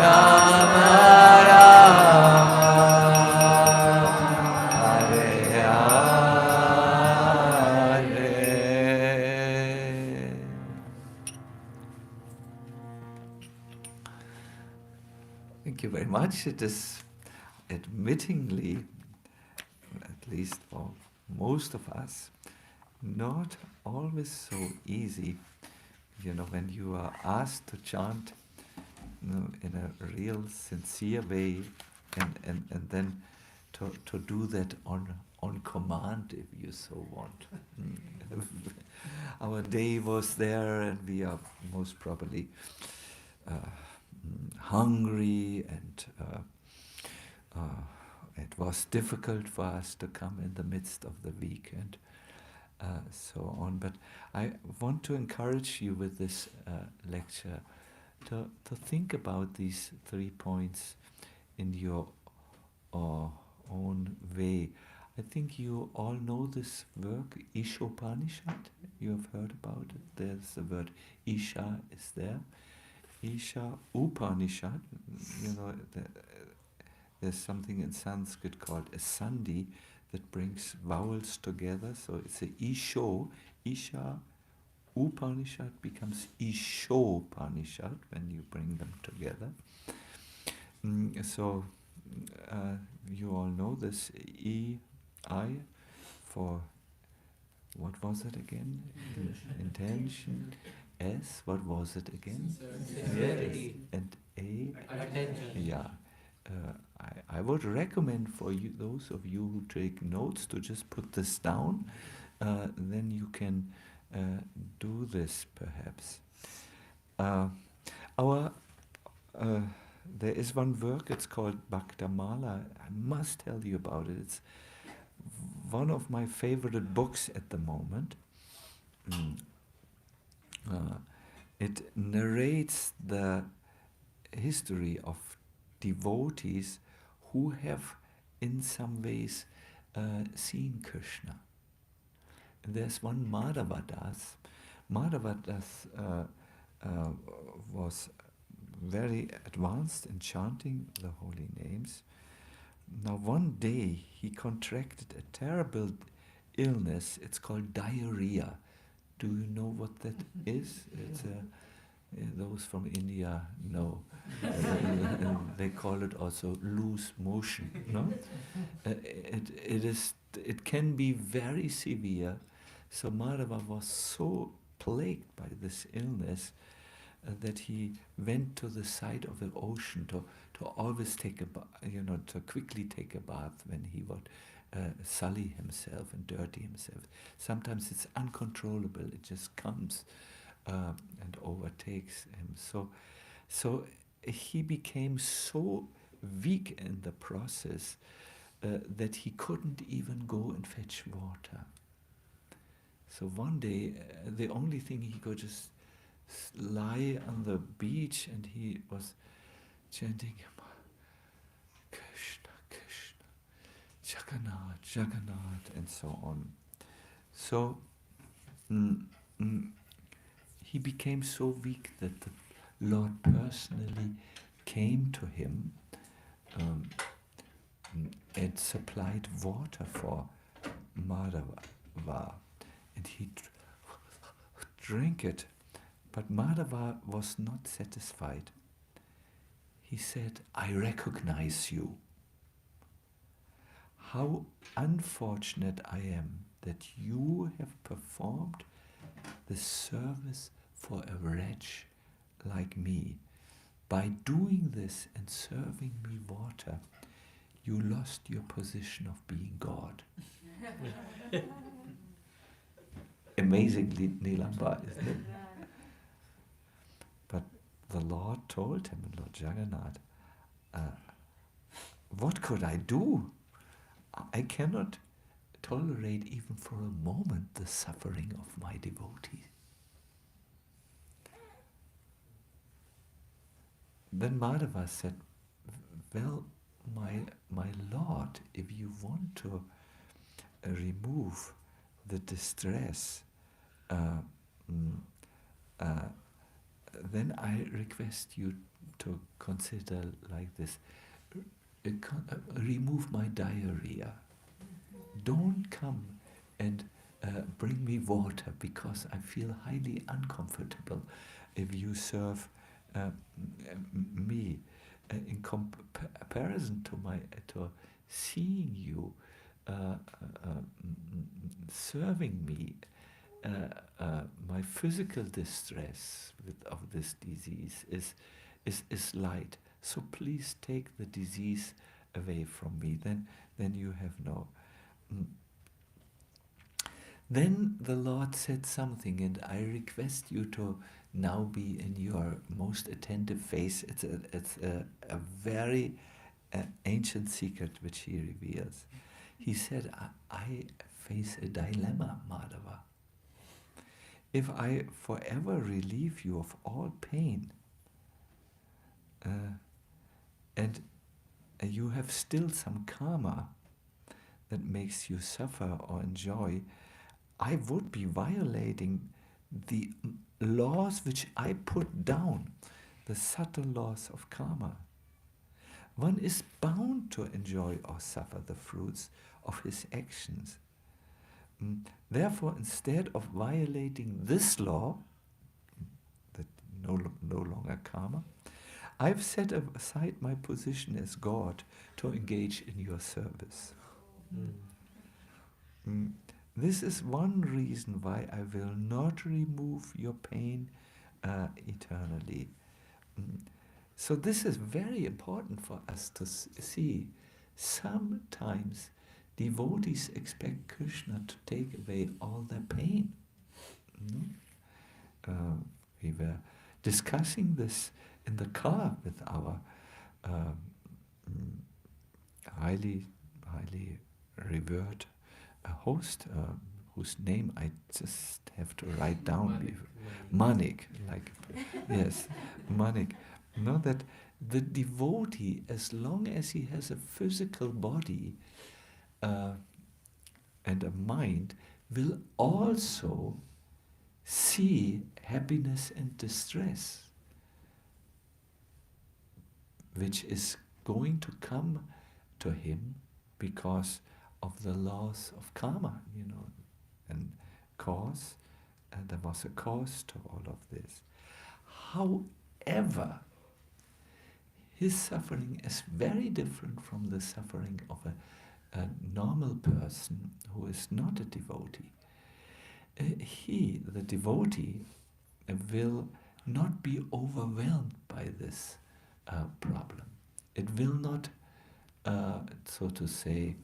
Rama Rama, Hare Hare. Thank you very much. It is admittingly, at least for most of us, not always so easy. You know, when you are asked to chant in a real sincere way, and then to do that on command, if you so want. Our day was there, and we are most probably hungry, and it was difficult for us to come in the midst of the week, and so on. But I want to encourage you with this lecture to think about these 3 points in your own way. I think you all know this work, Isha Upanishad. You have heard about it. There's the word Isha is there. Isha Upanishad, there's something in Sanskrit called a sandhi that brings vowels together. So it's a Isha. Isha Upanishad becomes Isha Upanishad when you bring them together. So you all know this I for, what was it again? Intention. S, what was it again? Sincerity. And A? Attention. Yeah. I would recommend for you, those of you who take notes, to just put this down. Then you can do this perhaps. There is one work, it's called Bhakti. I must tell you about it. It's one of my favorite books at the moment. It narrates the history of devotees who have in some ways seen Krishna. And there's one Madhavadas. Madhavadas was very advanced in chanting the holy names. Now one day he contracted a terrible illness. It's called diarrhea. Do you know what that is? It's those from India know. They call it also loose motion. No, it can be very severe. So Madhava was so plagued by this illness that he went to the side of the ocean to always take a to quickly take a bath when he would sully himself and dirty himself. Sometimes it's uncontrollable; it just comes and overtakes him. So he became so weak in the process that he couldn't even go and fetch water. So one day, the only thing he could just lie on the beach, and he was chanting Krishna, Krishna, Jagannath, Jagannath, and so on. So he became so weak that the Lord personally came to him and supplied water for Madhava, and he drank it. But Madhava was not satisfied. He said, "I recognize you. How unfortunate I am that you have performed the service for a wretch like me. By doing this and serving me water, you lost your position of being God." Amazingly, Nilamba, isn't it? But the Lord told him, Lord Jagannath, what could I do? I cannot tolerate even for a moment the suffering of my devotees. Then Madhava said, well, my Lord, if you want to remove the distress, then I request you to consider like this. Remove my diarrhea. Don't come and bring me water, because I feel highly uncomfortable if you serve me. In comparison to seeing you serving me, my physical distress of this disease is is light. So please take the disease away from me. Then you have no. Then the Lord said something, and I request you to now be in your most attentive face. It's a very ancient secret which he reveals. He said, I face a dilemma, Madhava. If I forever relieve you of all pain, and you have still some karma that makes you suffer or enjoy, I would be violating the laws which I put down, the subtle laws of karma. One is bound to enjoy or suffer the fruits of his actions. Therefore, instead of violating this law, that no longer karma, I've set aside my position as God to engage in your service. This is one reason why I will not remove your pain eternally. So this is very important for us to see. Sometimes devotees expect Krishna to take away all their pain. We were discussing this in the car with our highly revered host, whose name I just have to write down. Manik, like, yes, Manik. Know that the devotee, as long as he has a physical body and a mind, will also see happiness and distress, which is going to come to him because of the laws of karma, and cause, and there was a cause to all of this. However, his suffering is very different from the suffering of a normal person who is not a devotee. He, the devotee, will not be overwhelmed by this problem. It will not, so to say,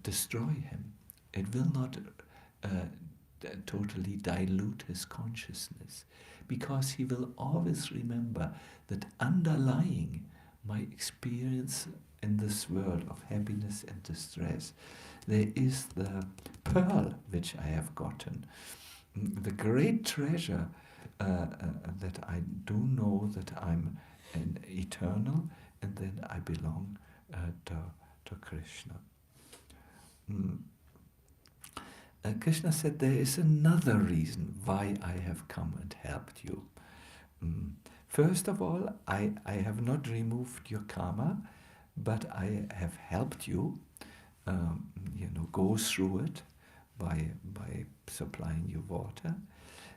destroy him. It will not totally dilute his consciousness, because he will always remember that underlying my experience in this world of happiness and distress, there is the pearl which I have gotten, the great treasure that I do know that I'm an eternal, and then I belong to Krishna. Krishna said there is another reason why I have come and helped you. First of all, I have not removed your karma, but I have helped you, go through it by supplying you water.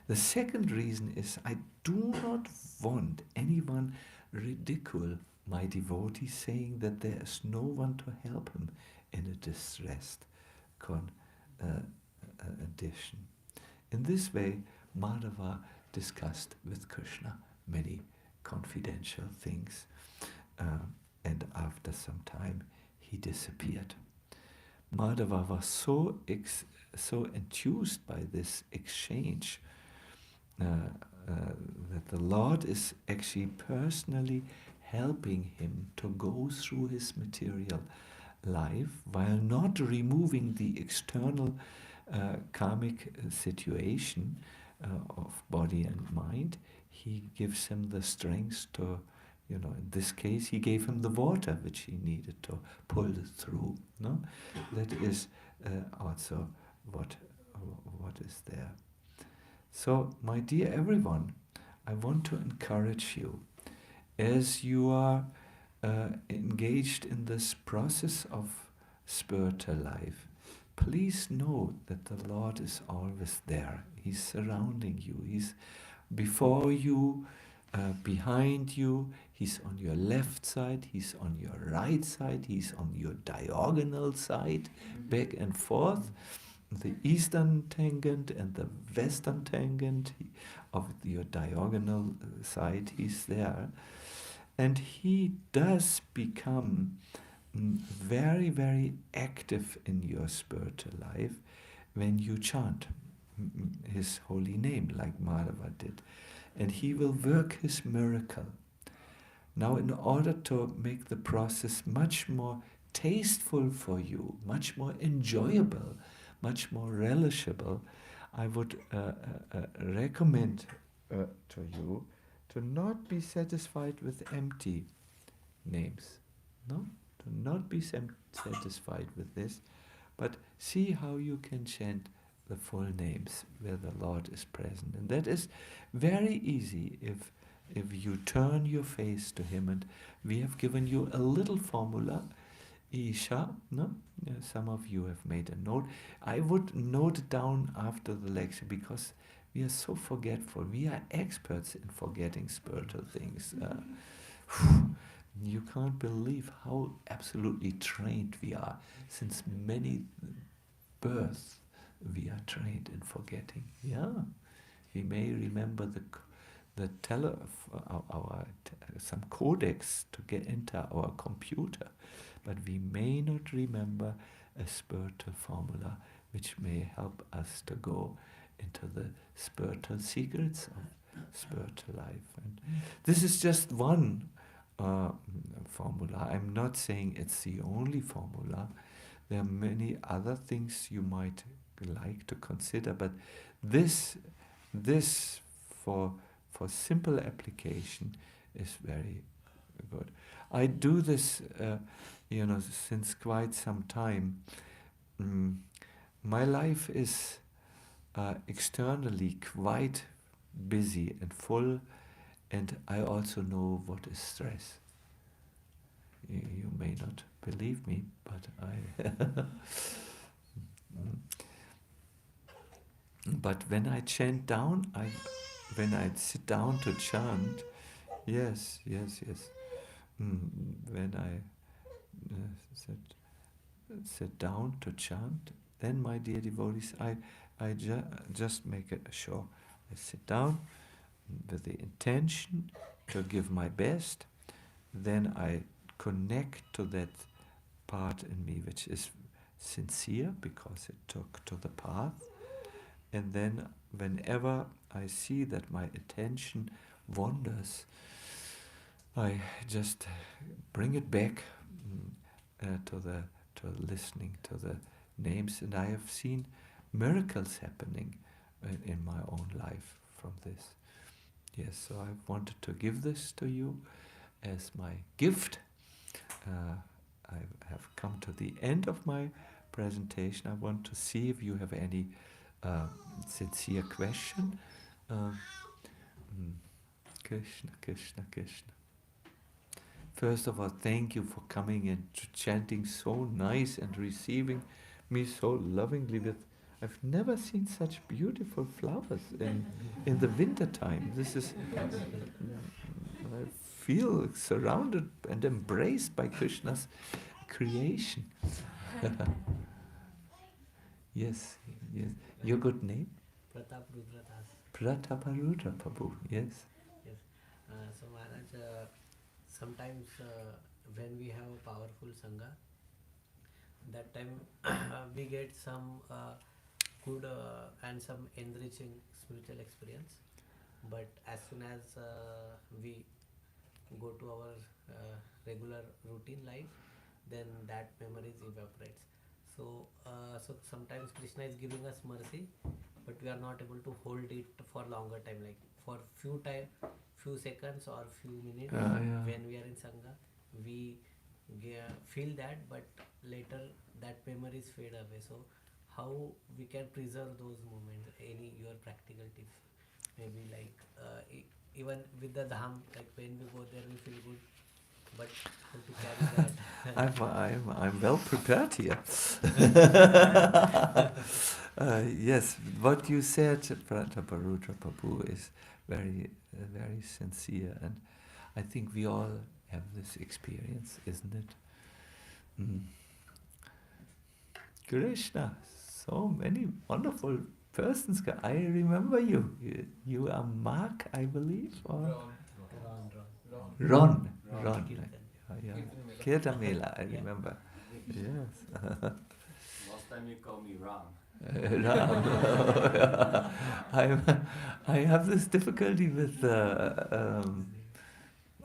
The second reason is I do not want anyone ridicule my devotee, saying that there is no one to help him in a distressed condition. In this way, Madhava discussed with Krishna many confidential things, and after some time he disappeared. Madhava was so enthused by this exchange that the Lord is actually personally helping him to go through his material life while not removing the external karmic situation of body and mind. He gives him the strength to, in this case, he gave him the water which he needed to pull through. No, that is also what is there. So, my dear everyone, I want to encourage you, as you are engaged in this process of spiritual life, please know that the Lord is always there. He's surrounding you. He's before you, behind you. He's on your left side. He's on your right side. He's on your diagonal side, back and forth. The eastern tangent and the western tangent of your diagonal side, he's there. And he does become very, very active in your spiritual life when you chant his holy name like Madhava did. And he will work his miracle. Now, in order to make the process much more tasteful for you, much more enjoyable, much more relishable, I would recommend to you to not be satisfied with empty names. No? To not be satisfied with this, but see how you can chant the full names where the Lord is present. And that is very easy if you turn your face to Him. And we have given you a little formula, Isha. No? Some of you have made a note. I would note it down after the lecture because we are so forgetful. We are experts in forgetting spiritual things. You can't believe how absolutely trained we are. Since many births, we are trained in forgetting. Yeah, we may remember some codex to get into our computer, but we may not remember a spiritual formula which may help us to go into the spiritual secrets of spiritual life. And this is just one formula. I'm not saying it's the only formula. There are many other things you might like to consider, but this for simple application is very good. I do this, since quite some time. My life is externally quite busy and full, and I also know what is stress. You may not believe me, but but when I chant down, when I sit down to chant, yes. When I sit down to chant, then, my dear devotees, I just make it sure. I sit down with the intention to give my best. Then I connect to that part in me which is sincere because it took to the path. And then whenever I see that my attention wanders, I just bring it back to listening to the names. And I have seen miracles happening in my own life from this. Yes, so I wanted to give this to you as my gift. I have come to the end of my presentation. I want to see if you have any sincere question. Krishna, Krishna, Krishna. First of all, thank you for coming and chanting so nice and receiving me so lovingly with. I've never seen such beautiful flowers in the winter time. This is, I feel surrounded and embraced by Krishna's creation. Yes. Your good name? Prataparudra Prabhu, yes. Yes. So Maharaj, sometimes when we have a powerful Sangha, that time we get some good and some enriching spiritual experience. But as soon as we go to our regular routine life, then that memories evaporates. So sometimes Krishna is giving us mercy, but we are not able to hold it for longer time, like for few seconds or few minutes. When we are in Sangha, we feel that, but later that memories fade away. So how we can preserve those moments? Any your practical tips? Maybe like even with the dham, like when we go there we feel good, but how to carry that? I'm well prepared here. Yes, what you said, Prataparudra Prabhu, is very sincere, and I think we all have this experience, isn't it? Krishna, so many wonderful persons. I remember you. You are Mark, I believe, or Ron. Ron. Kirtan. Yeah. Kirtan Mela, I Yeah. remember. Yes. Last time you called me Ram. Ram. I have this difficulty with.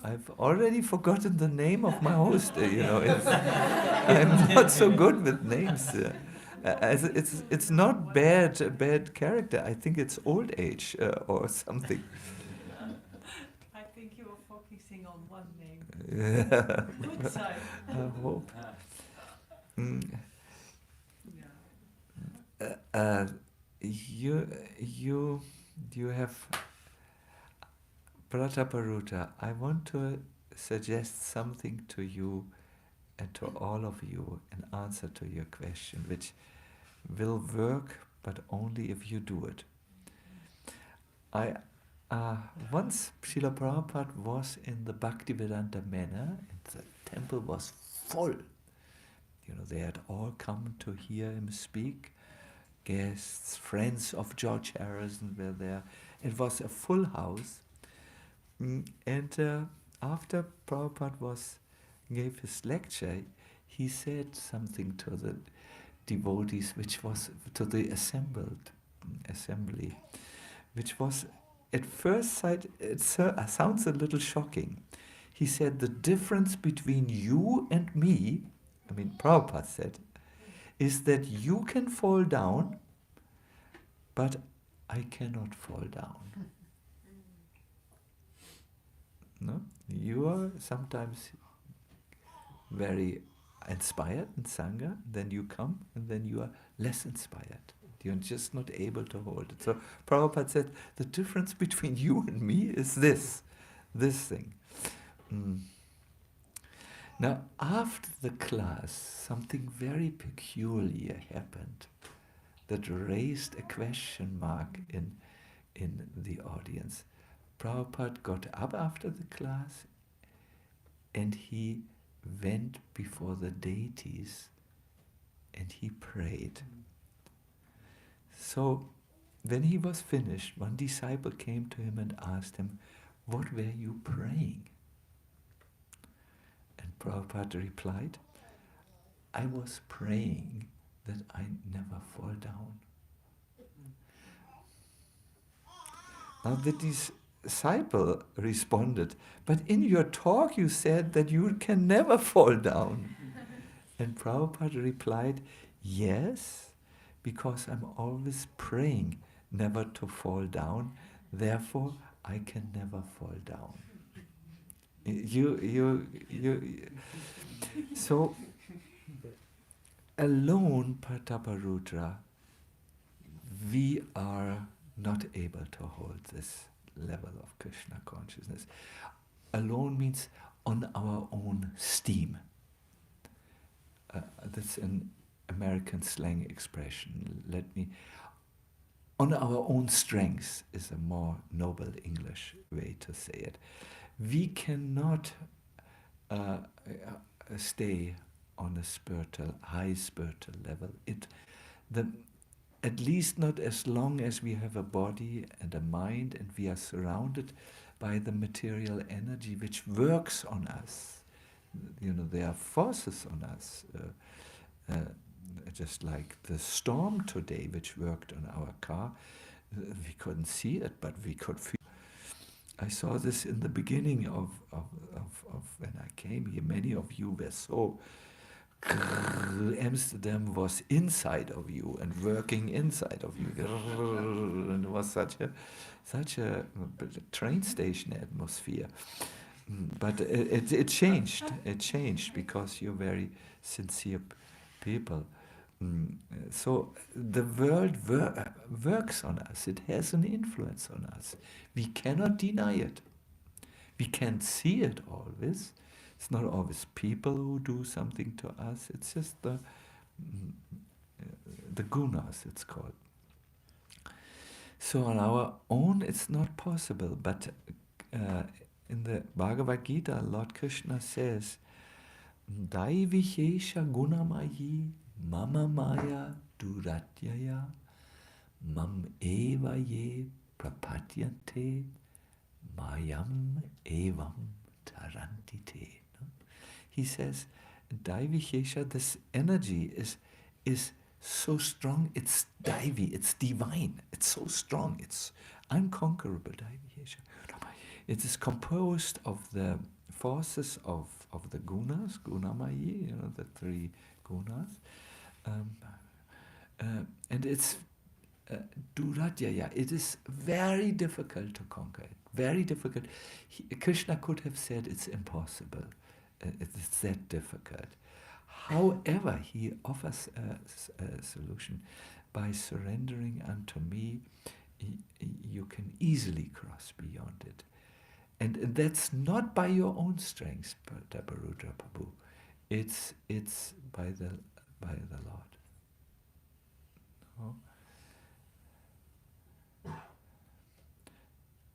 I've already forgotten the name of my host. I'm not so good with names. It's not bad character. I think it's old age or something. I think you were focusing on one name. Yeah. Good side. I hope. Mm. Yeah. You have Prataparuta. I want to suggest something to you and to all of you in answer to your question, which will work, but only if you do it. Once Srila Prabhupada was in the Bhaktivedanta Manor, and the temple was full. They had all come to hear him speak. Guests, friends of George Harrison were there. It was a full house. And after Prabhupada gave his lecture, he said something to the devotees, which was to the assembly, which was, at first sight, it sounds a little shocking. He said, the difference between you and me, Prabhupada said, is that you can fall down, but I cannot fall down. No? You are sometimes very inspired in Sangha, then you come, and then you are less inspired. You're just not able to hold it. So Prabhupada said, the difference between you and me is this thing. Now, after the class, something very peculiar happened that raised a question mark in the audience. Prabhupada got up after the class and he went before the deities and he prayed. So, when he was finished, one disciple came to him and asked him, what were you praying? And Prabhupada replied, I was praying that I never fall down. Now the disciple responded, but in your talk you said that you can never fall down. And Prabhupada replied, yes, because I'm always praying never to fall down, therefore I can never fall down. So, alone, Prataparutra, we are not able to hold this level of Krishna consciousness. Alone means on our own steam. That's an American slang expression. On our own strength is a more noble English way to say it. We cannot stay on a high spiritual level. At least not as long as we have a body and a mind and we are surrounded by the material energy which works on us. There are forces on us, just like the storm today which worked on our car. We couldn't see it, but we could feel. I saw this in the beginning of when I came here. Many of you were so. Amsterdam was inside of you and working inside of you. And it was such a train station atmosphere. But it changed. It changed because you're very sincere people. So the world works on us. It has an influence on us. We cannot deny it. We can't see it always. It's not always people who do something to us. It's just the gunas, it's called. So on our own, it's not possible. But in the Bhagavad Gita, Lord Krishna says, Daivishesha gunamayi mama maya duratyaya mam eva ye prapatyante mayam evam tarantite. he says, Daivishesha, this energy is so strong, it's Daivi, it's divine, it's so strong, it's unconquerable, Daivishesha. It is composed of the forces of the gunas, gunamayi, the three gunas, and it's Duradhyaya. It is very difficult to conquer it. Very difficult. Krishna could have said it's impossible. It's that difficult. However, he offers a solution. By surrendering unto me, you can easily cross beyond it. And that's not by your own strength, Taparudra Prabhu. It's by the Lord. Oh.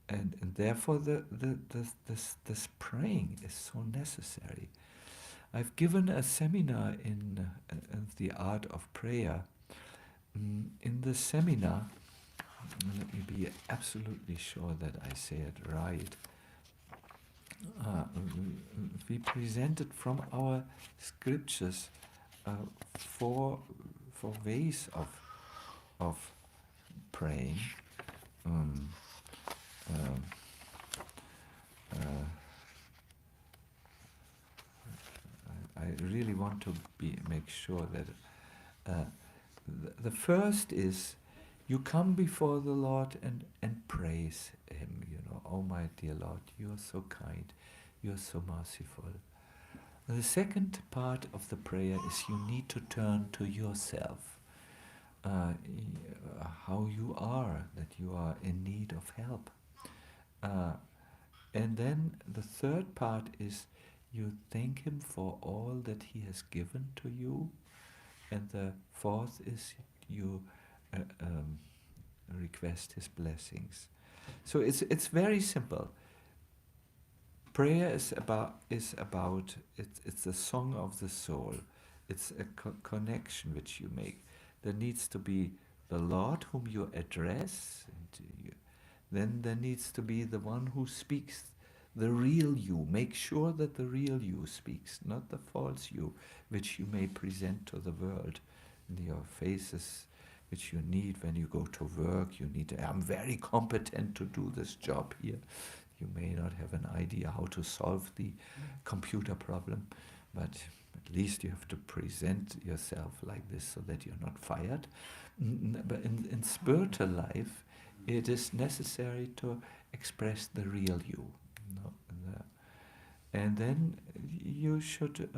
And therefore this praying is so necessary. I've given a seminar in the art of prayer. In the seminar, let me be absolutely sure that I say it right. We presented from our scriptures four ways of praying. I really want to make sure that the first is you come before the Lord and praise Him. Oh my dear Lord, you are so kind, you are so merciful. The second part of the prayer is you need to turn to yourself, how you are, that you are in need of help. And then the third part is you thank Him for all that He has given to you. And the fourth is you request His blessings. So it's very simple. Prayer is it's a song of the soul. It's a connection which you make. There needs to be the Lord whom you address. Then there needs to be the one who speaks, the real you. Make sure that the real you speaks, not the false you, which you may present to the world. Your faces, which you need when you go to work. You need, I'm very competent to do this job here. You may not have an idea how to solve the computer problem, but at least you have to present yourself like this so that you're not fired. But in spiritual life, it is necessary to express the real you. And then you should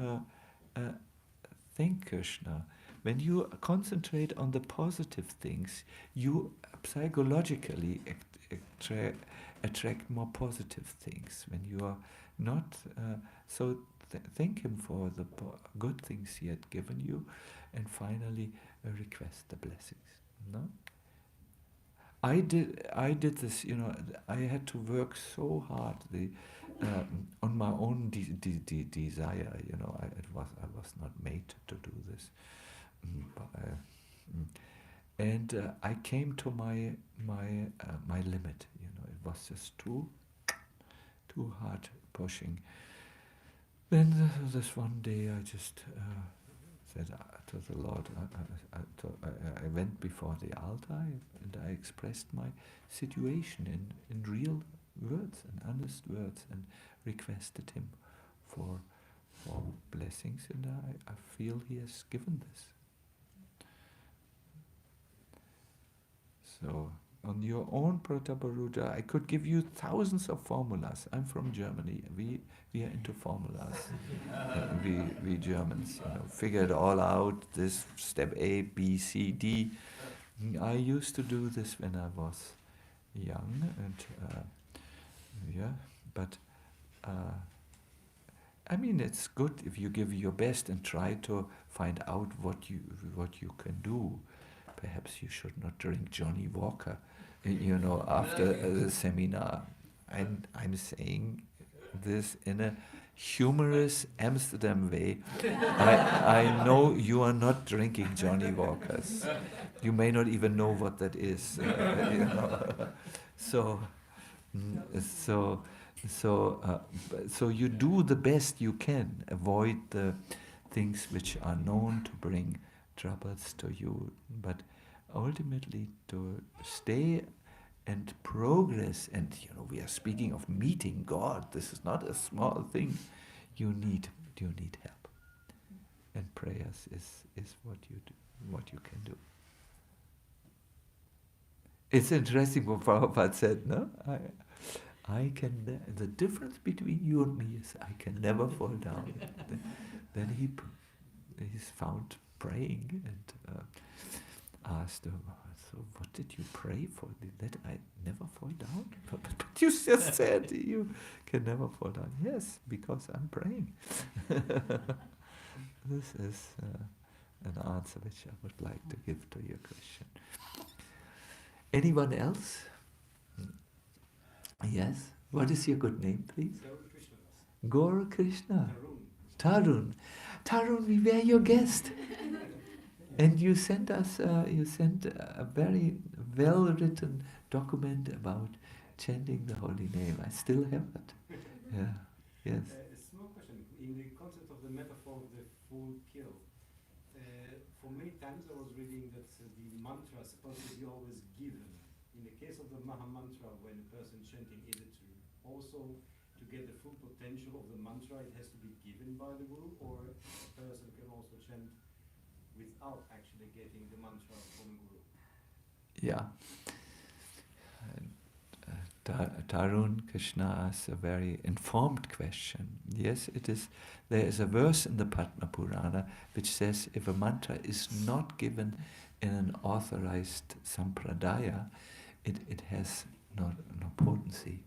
thank Krishna. When you concentrate on the positive things, you psychologically attract more positive things. When you are not, thank Him for the good things He had given you, and finally request the blessings. No? I did this. I had to work so hard on my own desire. I was not made to do this. And I came to my limit. It was just too hard pushing. Then this one day I just said to the Lord, I went before the altar and I expressed my situation in real words and honest words and requested Him for blessings, and I feel He has given this. So, on your own Prataparuja, I could give you thousands of formulas. I'm from Germany. We are into formulas. We Germans, figure it all out. This step A, B, C, D. I used to do this when I was young, and but I mean, it's good if you give your best and try to find out what you can do. Perhaps you should not drink Johnny Walker, after the seminar. And I'm saying this in a humorous Amsterdam way. I know you are not drinking Johnny Walkers. You may not even know what that is. So So you do the best you can. Avoid the things which are known to bring troubles to you, but ultimately to stay and progress. And we are speaking of meeting God. This is not a small thing. You need help, and prayers is what you can do. It's interesting what Prabhupada said, no? I can. The difference between you and me is I can never fall down. Then he's found praying and asked him, so what did you pray for? That I never fall down? But you just said you can never fall down. Yes, because I'm praying. This is an answer which I would like to give to your question. Anyone else? Yes? What is your good name, please? Gaur Krishna. Tarun. Tarun, we were your guest. And you sent us, a very well-written document about chanting the holy name. I still have it. Yeah. Yes. A small question. In the concept of the metaphor of the full kill, for many times I was reading that the mantra is supposed to be always given. In the case of the Maha Mantra, when a person chanting, is it also to get the full potential of the mantra, it has to be given by the Guru, or a person can also chant without actually getting the mantra from Guru? Yeah. Tarun Krishna asks a very informed question. Yes, it is. There is a verse in the Padma Purana which says if a mantra is not given in an authorized sampradaya, it has no potency,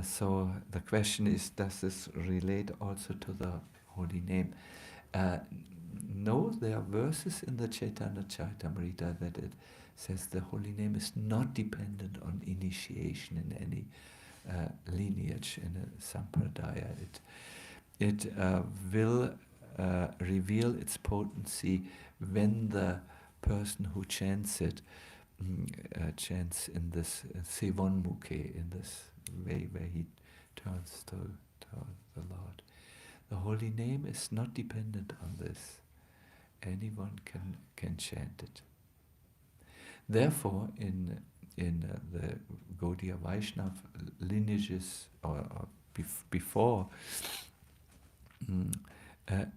So the question is, does this relate also to the holy name? No, there are verses in the Chaitanya Charitamrita that it says the holy name is not dependent on initiation in any lineage, in a sampradaya. It will reveal its potency when the person who chants it chants in this Sevonmukhe, in this way where he turns to the Lord. The holy name is not dependent on this. Anyone can chant it. Therefore, in the Gaudiya Vaishnava lineages or before,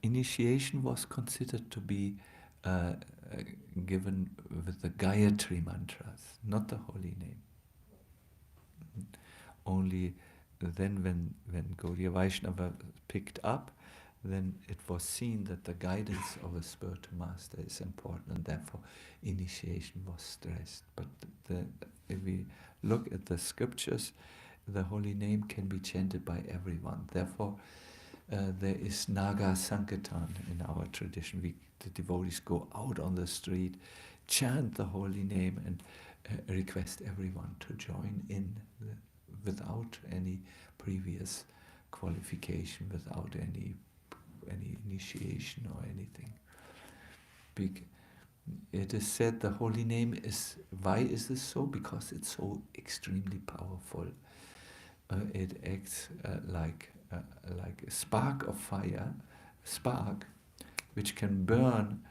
initiation was considered to be given with the Gayatri mantras, not the holy name. Only then when Gaudiya Vaishnava picked up, then it was seen that the guidance of a spiritual master is important, and therefore initiation was stressed. But if we look at the scriptures, the holy name can be chanted by everyone. Therefore, there is Naga Sankirtan in our tradition. The devotees go out on the street, chant the holy name, and request everyone to join in without any previous qualification, without any initiation or anything. It is said the holy name is, why is this so? Because it's so extremely powerful. It acts like a spark of fire, which can burn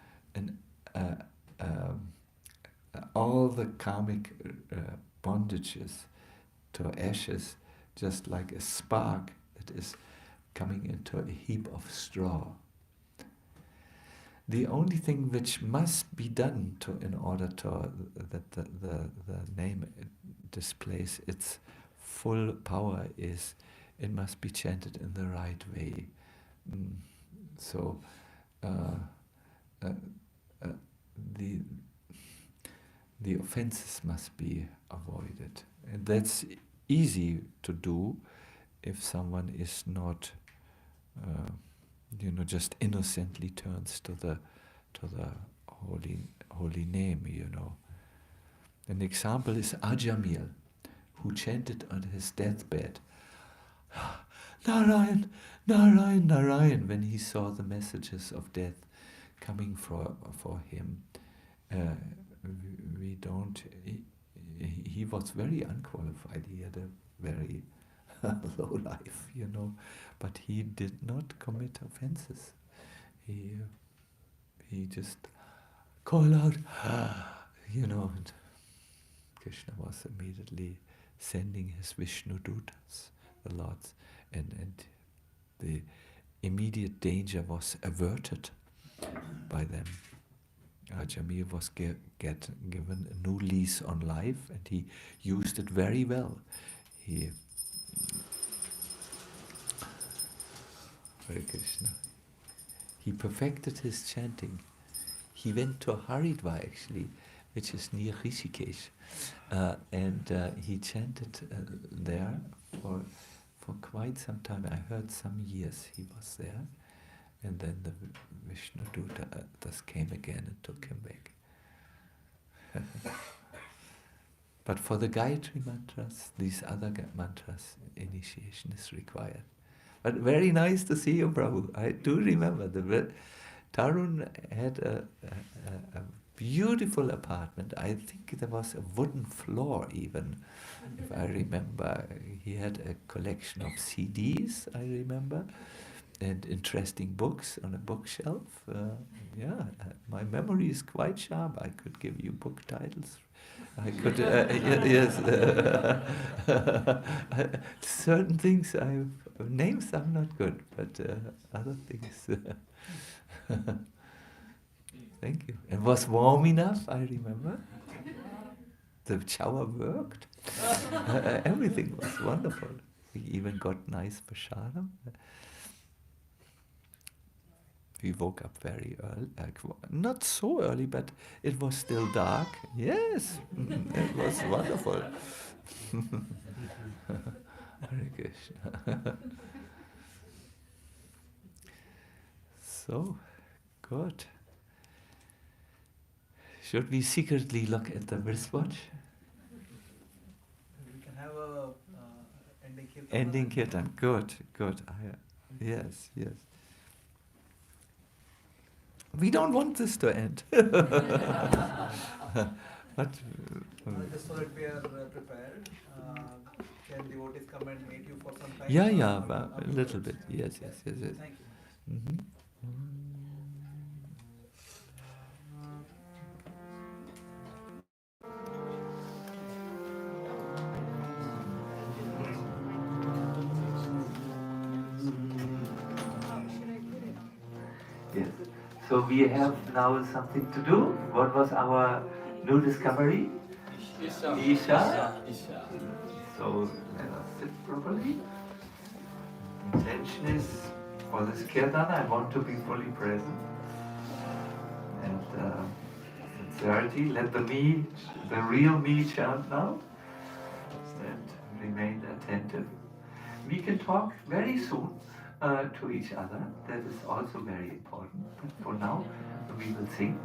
all the karmic bondages to ashes, just like a spark that is coming into a heap of straw. The only thing which must be done in order to that the name displays its full power is it must be chanted in the right way. So the offenses must be avoided, and that's easy to do if someone is not, just innocently turns to the holy name. An example is Ajamil, who chanted on his deathbed, Narayan, Narayan, Narayan, when he saw the messages of death coming for him. He was very unqualified. He had a very low life, but he did not commit offenses. He just called out, and Krishna was immediately sending his Vishnu Dutas, the lords, and the immediate danger was averted by them. Ajamir was given a new lease on life, and he used it very well. Hare Krishna. He perfected his chanting. He went to Haridwar actually, which is near Rishikesh, and he chanted there for quite some time. I heard some years he was there, and then the Vishnu Dutas came again and took him back. But for the Gayatri mantras, these other mantras, initiation is required. But very nice to see you, Prabhu. I do remember Tarun had a beautiful apartment. I think there was a wooden floor even, if I remember. He had a collection of CDs, I remember, and interesting books on a bookshelf. My memory is quite sharp. I could give you book titles. I could, yes. Certain things, names I'm not good, but other things. Thank you. It was warm enough, I remember. The shower worked. Everything was wonderful. We even got nice prasadam. We woke up very early, not so early, but it was still dark. Yes, it was wonderful. Hare Krishna. So, good. Should we secretly look at the wristwatch? We can have a ending kirtan. Ending kirtan. Good. Yes. We don't want this to end. But just so that we are prepared, can devotees come and meet you for some time? Yeah, a little bit. Yes. Thank you. Mm-hmm. Yes. So we have now something to do. What was our new discovery? Isha. So let us sit properly. Intention is for this kirtan, I want to be fully present. And sincerity, let the real me chant now. And remain attentive. We can talk very soon to each other. That is also very important. But for now, we will sing.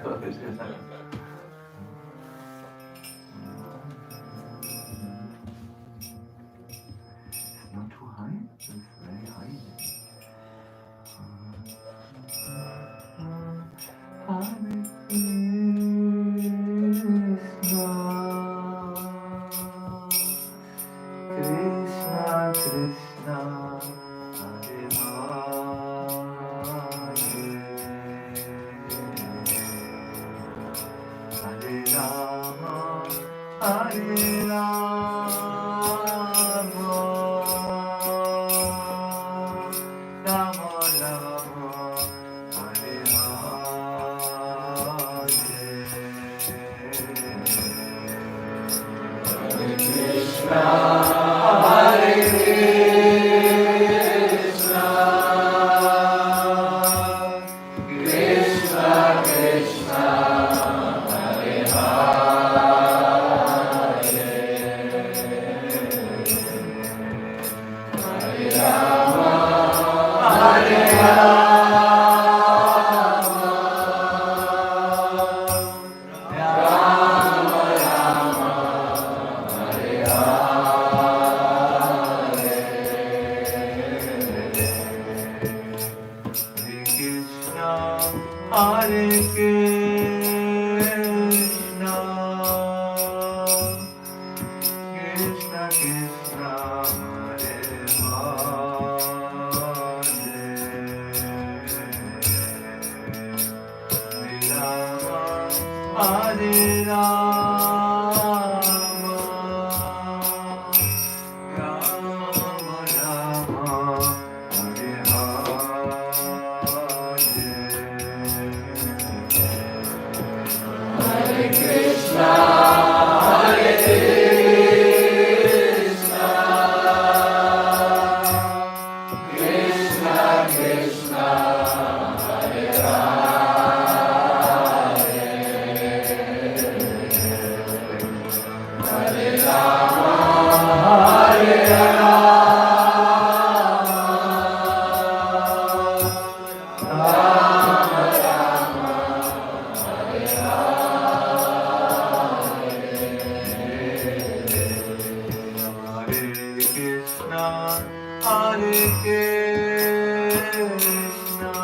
Good. It's not too high. It's very high. Hare Krishna, Krishna, Hare Hare Rama, Hare Rama, Rama Rama, Hare Hare Krishna, Hare Krishna, Krishna Krishna, Hare Hare Rama, Hare Hare Krishna, Hare Krishna,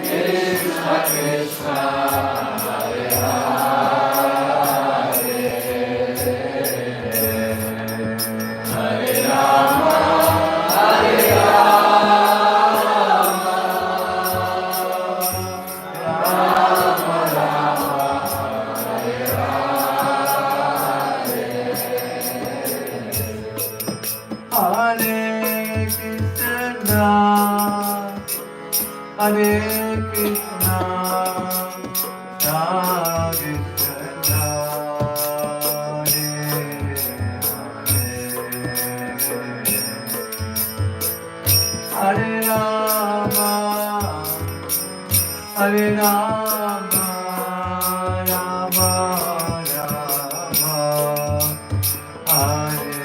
Krishna Krishna, Hare Hare, Hare Rama, Rama Rama, Hare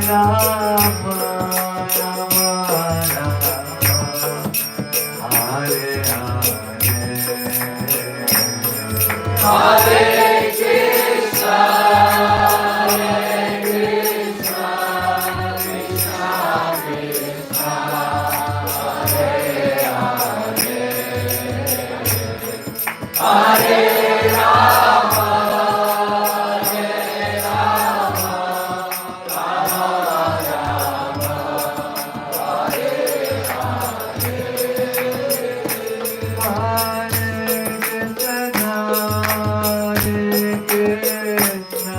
Rama, Rama Rama, Hare Hare, Hare Krishna, Krishna Krishna, Hare Hare, Hare Rama, Hare Rama, Rama Rama, Hare Hare Rama, Hare Krishna,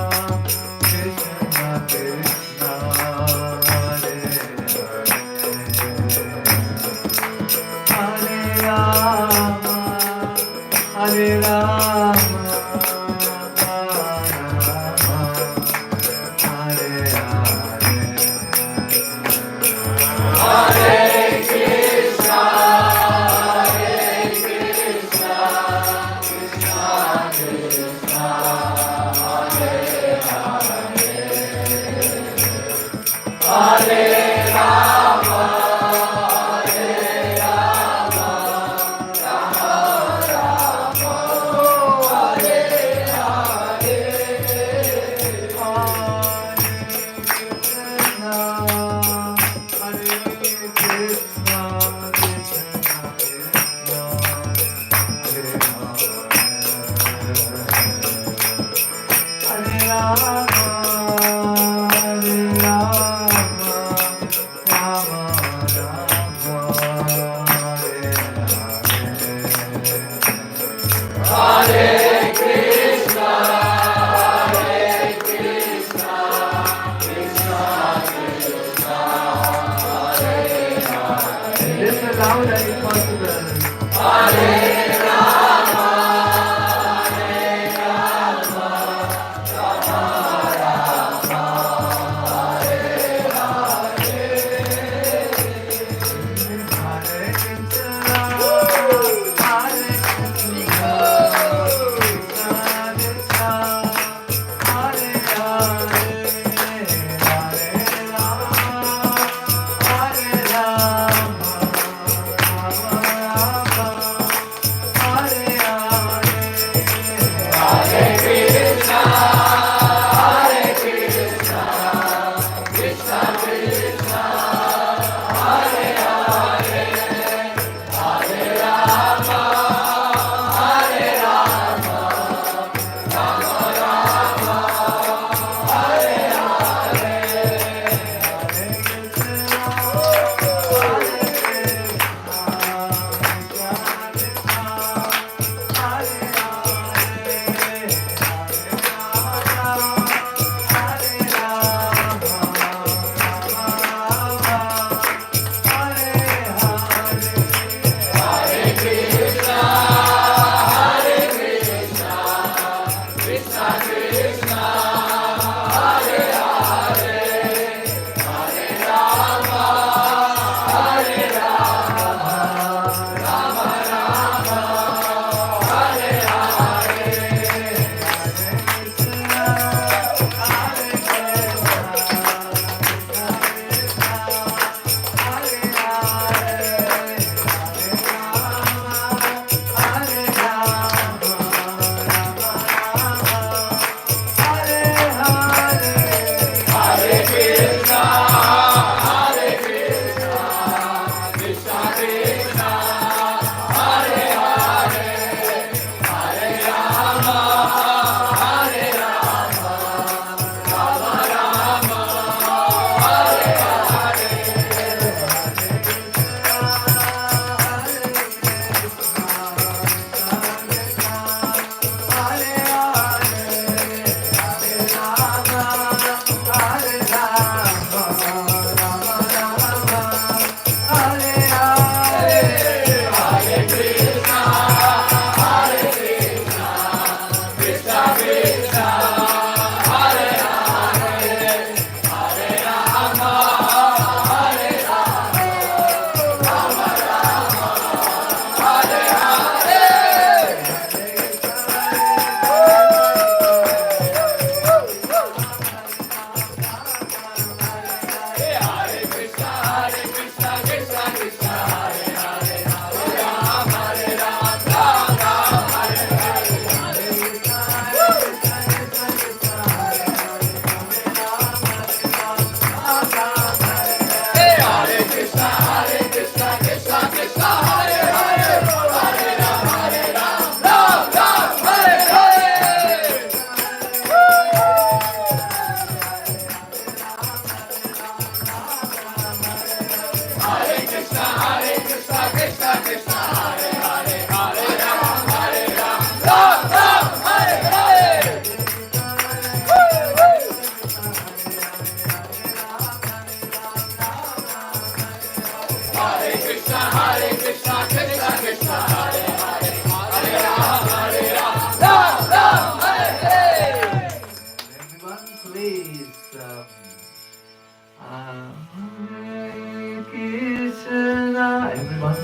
Krishna Krishna, Hare Hare, Hare Rama, Hare Rama, Rama Rama, Hare Hare, Hare Krishna, Krishna Krishna, Hare Hare, Hare Rama, Hare Rama, Rama Rama, Hare Hare, Hare Krishna, Krishna Krishna, Hare Hare. This is loud as possible. Hare Rama, Hare Rama, Rama Rama, Hare Hare, Hare Krishna, Hare Krishna, Krishna Krishna, Hare Hare, Hare Rama, Hare Rama, Rama Rama, Hare Hare, Hare Krishna, Hare Krishna, Krishna Krishna, Hare Hare, Hare Rama, Hare Rama, Rama Rama, Hare Hare, Hare Krishna, Hare Hare Rama, Everyone, please. Hare Krishna. Everyone.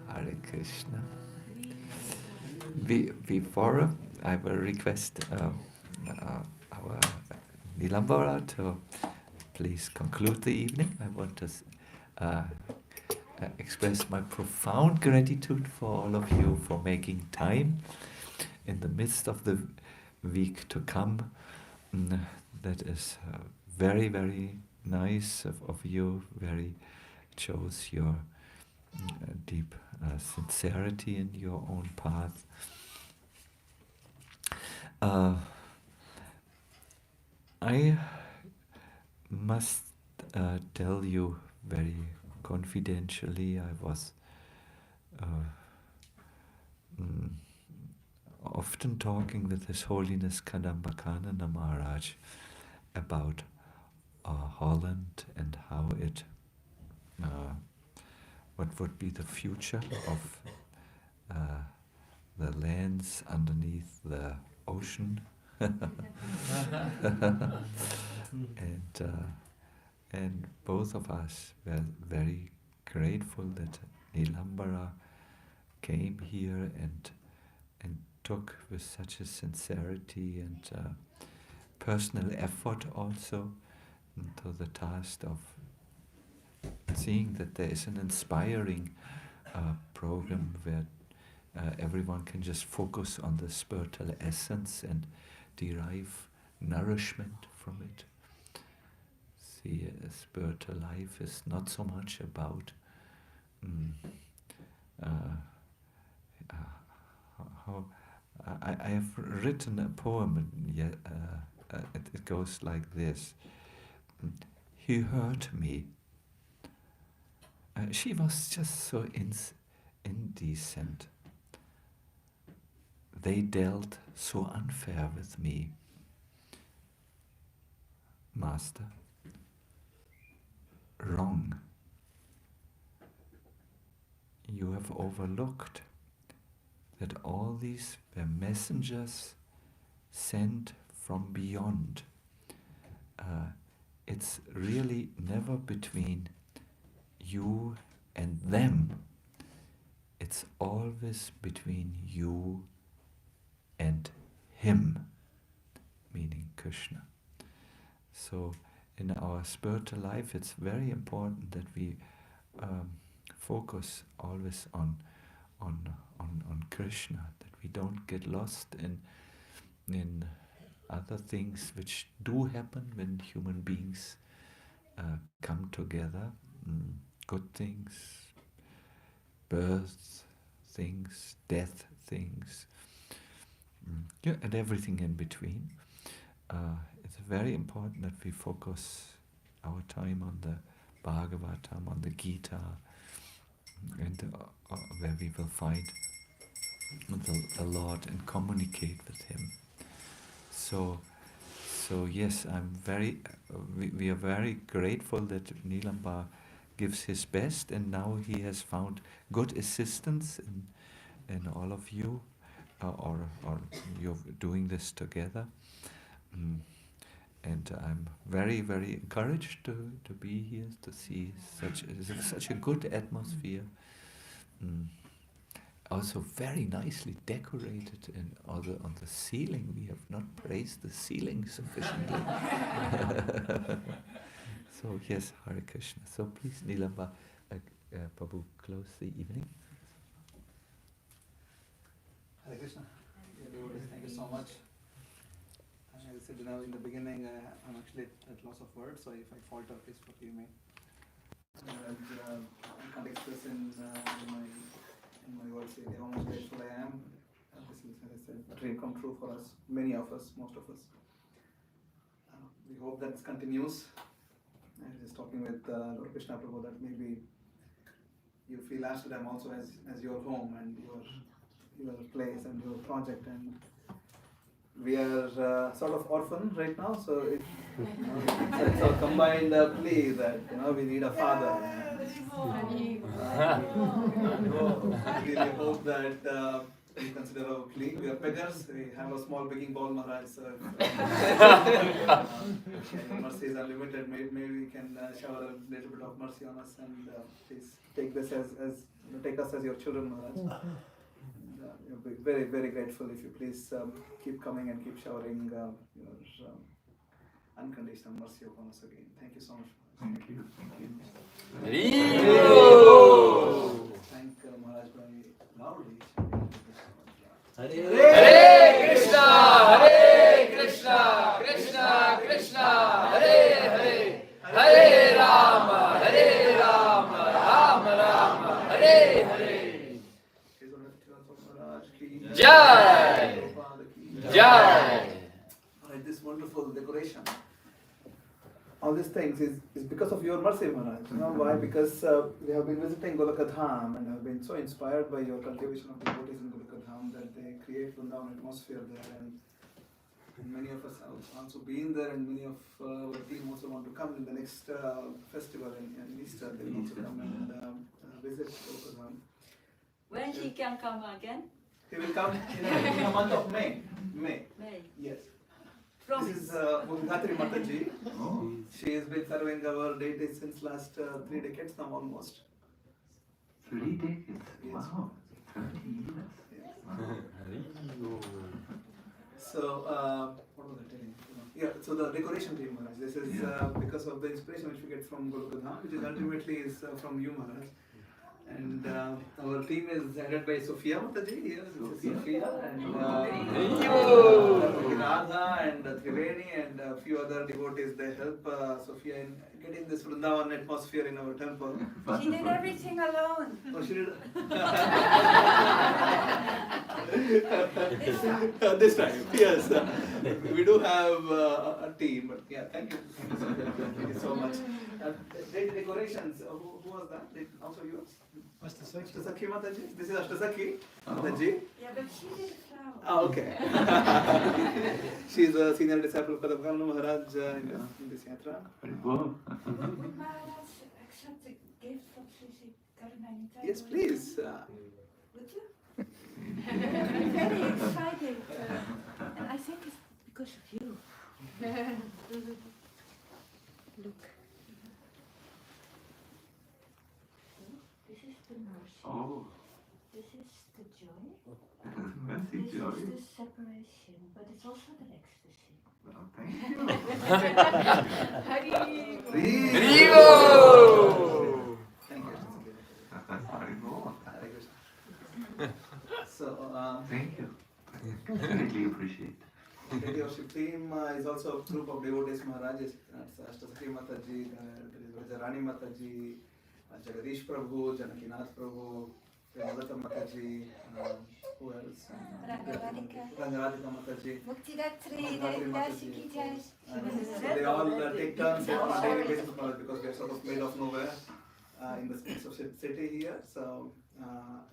Hare Krishna. Before I will request our Nilambara to please conclude the evening. I want to express my profound gratitude for all of you for making time in the midst of the week to come. That is very, very nice of you. Very shows your deep sincerity in your own path. I must tell you very confidentially, I was often talking with His Holiness Kadambakananda Maharaj about Holland and how it, what would be the future of the lands underneath the ocean. And both of us were very grateful that Nilambara came here and took with such a sincerity and personal effort also to the task of seeing that there is an inspiring program where everyone can just focus on the spiritual essence and derive nourishment from it. See, spiritual life is not so much about how I have written a poem, and it goes like this. He hurt me. She was just so indecent. They dealt so unfair with me. Master, wrong. You have overlooked that all these were messengers sent from beyond. It's really never between you and them. It's always between you and him, meaning Krishna. So in our spiritual life, it's very important that we focus always on Krishna, that we don't get lost in other things which do happen when human beings come together. Good things, birth things, death things, yeah, and everything in between. It's very important that we focus our time on the Bhagavatam, on the Gita, and where we will find the Lord and communicate with Him. So yes, I'm very. We are very grateful that Nilamba gives his best, and now he has found good assistance in all of you, or you're doing this together. And I'm very, very encouraged to be here, to see such a good atmosphere. Also very nicely decorated, and on the ceiling. We have not praised the ceiling sufficiently. So yes, Hare Krishna. So please, Nilamba, Prabhu, close the evening. Hare Krishna. Thank you so much. As I said in the beginning, I'm actually at loss of words, so if I falter, please forgive me. I can't express in my words really how much grateful I am. This is, as I said, a dream come true for us, many of us, most of us. We hope that this continues. I was just talking with Lord Krishna Prabhu that maybe you feel Amsterdam also as your home and your place and your project, and we are sort of orphan right now, so it's a combined plea that we need a father. We really hope that you consider our plea. We are beggars. We have a small begging bowl, Maharaj. So your mercy is unlimited. Maybe we can shower a little bit of mercy on us, and please take this take us as your children, Maharaj. We'll be very, very grateful if you please keep coming and keep showering your unconditional mercy upon us again. Thank you so much. Thank you. Thank Maharaj Bhai loudly. Hare Krishna, Hare Krishna, Krishna Krishna, Hare Hare, Hare Rama, Rama Rama, Hare Hare. Jai! Jai! Alright, this wonderful decoration, all these things is because of your mercy, Maharaj. You know why? Because we have been visiting Golaka Dham and have been so inspired by your cultivation of devotees in Golaka Dham that they create Vrindavan atmosphere there, and many of us have also been there, and many of our team also want to come in the next festival in Easter. They will also come and visit Golaka Dham. When he can come again? He will come in a month of May. May. Yes. Promise. This is Bhakti Mataji. Oh. She has been serving our deities since last 3 decades now almost. 3 decades? Yes. Wow. 30 years. Yes. Wow. So, what was I telling you? Yeah, so the decoration team, Maharaj. This is because of the inspiration which we get from Golaka Dham, which is ultimately is from you, Maharaj. And our team is headed by Sophia Mataji here, Sophia, and Radha and Triveni and a few other devotees. They help Sophia in getting this Vrindavan atmosphere in our temple. She did everything alone. Oh, she did. This time, yes. We do have a team, but yeah, thank you. Thank you so much. Decorations, who was that? Also yours? Ashtasakhi Mataji. This is Ashtasakhi Mataji. Yeah, but she did a flower. Ah, okay. She is a senior disciple of Kadabhanu Maharaj in this yatra. Would Maharaj accept the gift from Sri Karumanita? Yes, please. Would you? I'm very excited. And I think it's because of you. Look. This is the mercy. Oh. This is the joy. Mercy, This joy. is the separation, but it's also the ecstasy. Well, thank you. Haribo! Thank you. Haribo. Hare Krishna. So, Thank you. Greatly appreciate. Lady worship team is also a group of devotees Maharajas. It's Ashtasakhi Mataji, there is Rani Mataji, Jagadish Prabhu, Janakinath Prabhu, Premadata Mataji, who else? Rangaradhika Mataji. Muktidatri, Dasi Ki Jai. So they all take turns on a daily basis because we are sort of made of nowhere in the space of city here. So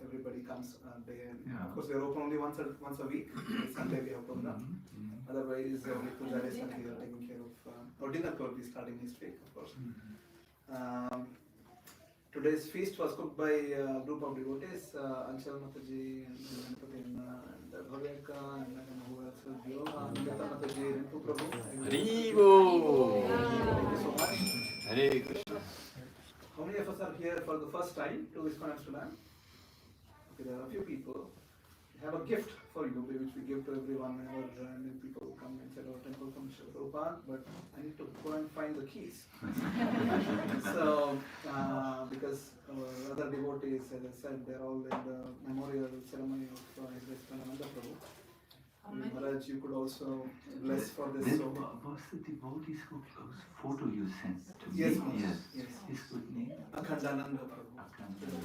everybody comes day and of course we are open only once a week. Sunday we have program. Otherwise only pujaris are here taking care of. Our dinner will be starting next week, of course. Today's feast was cooked by a group of devotees, Anshal Mataji and Bhavyaka and who else was here, Nita Mataji, Rinpu Prabhu. Haribo! Thank you so much. Hare Krishna. How many of us are here for the first time to ISKCON Amsterdam? Okay, there are a few people. We have a gift for you, which we give to everyone whenever new people come inside our temple from Srila Prabhupada, but I need to go and find the keys. So, because our other devotees, as I said, they're all in the memorial ceremony of His Grace Pranamanda Prabhu. Maharaj, you could also bless for this. That was the devotee's photo you sent to me. Yes, Maharaj. Yes. His good name? Akhandananda Prabhu.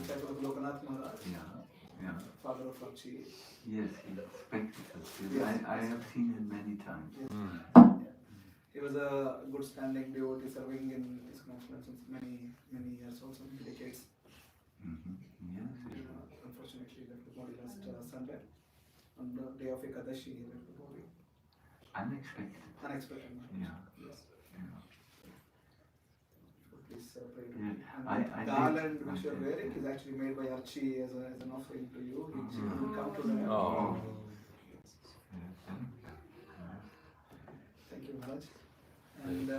Disciple of Lokanath Maharaj. Yeah. Father of Bhakti. Yes, he's spectacles. Yes. I have seen him many times. Yes. He was a good standing devotee serving in ISKCON Amsterdam since many years, also decades. Yes. Unfortunately, he left the body last Sunday. On the day of Ekadashi, he left the body. Unexpected. Yeah. Yes. Yeah. So please pray to Yeah. him. I And the garland did- which you are wearing is actually made by Archie as an offering to you. Which will come to them. Oh. Thank you, Maharaj. And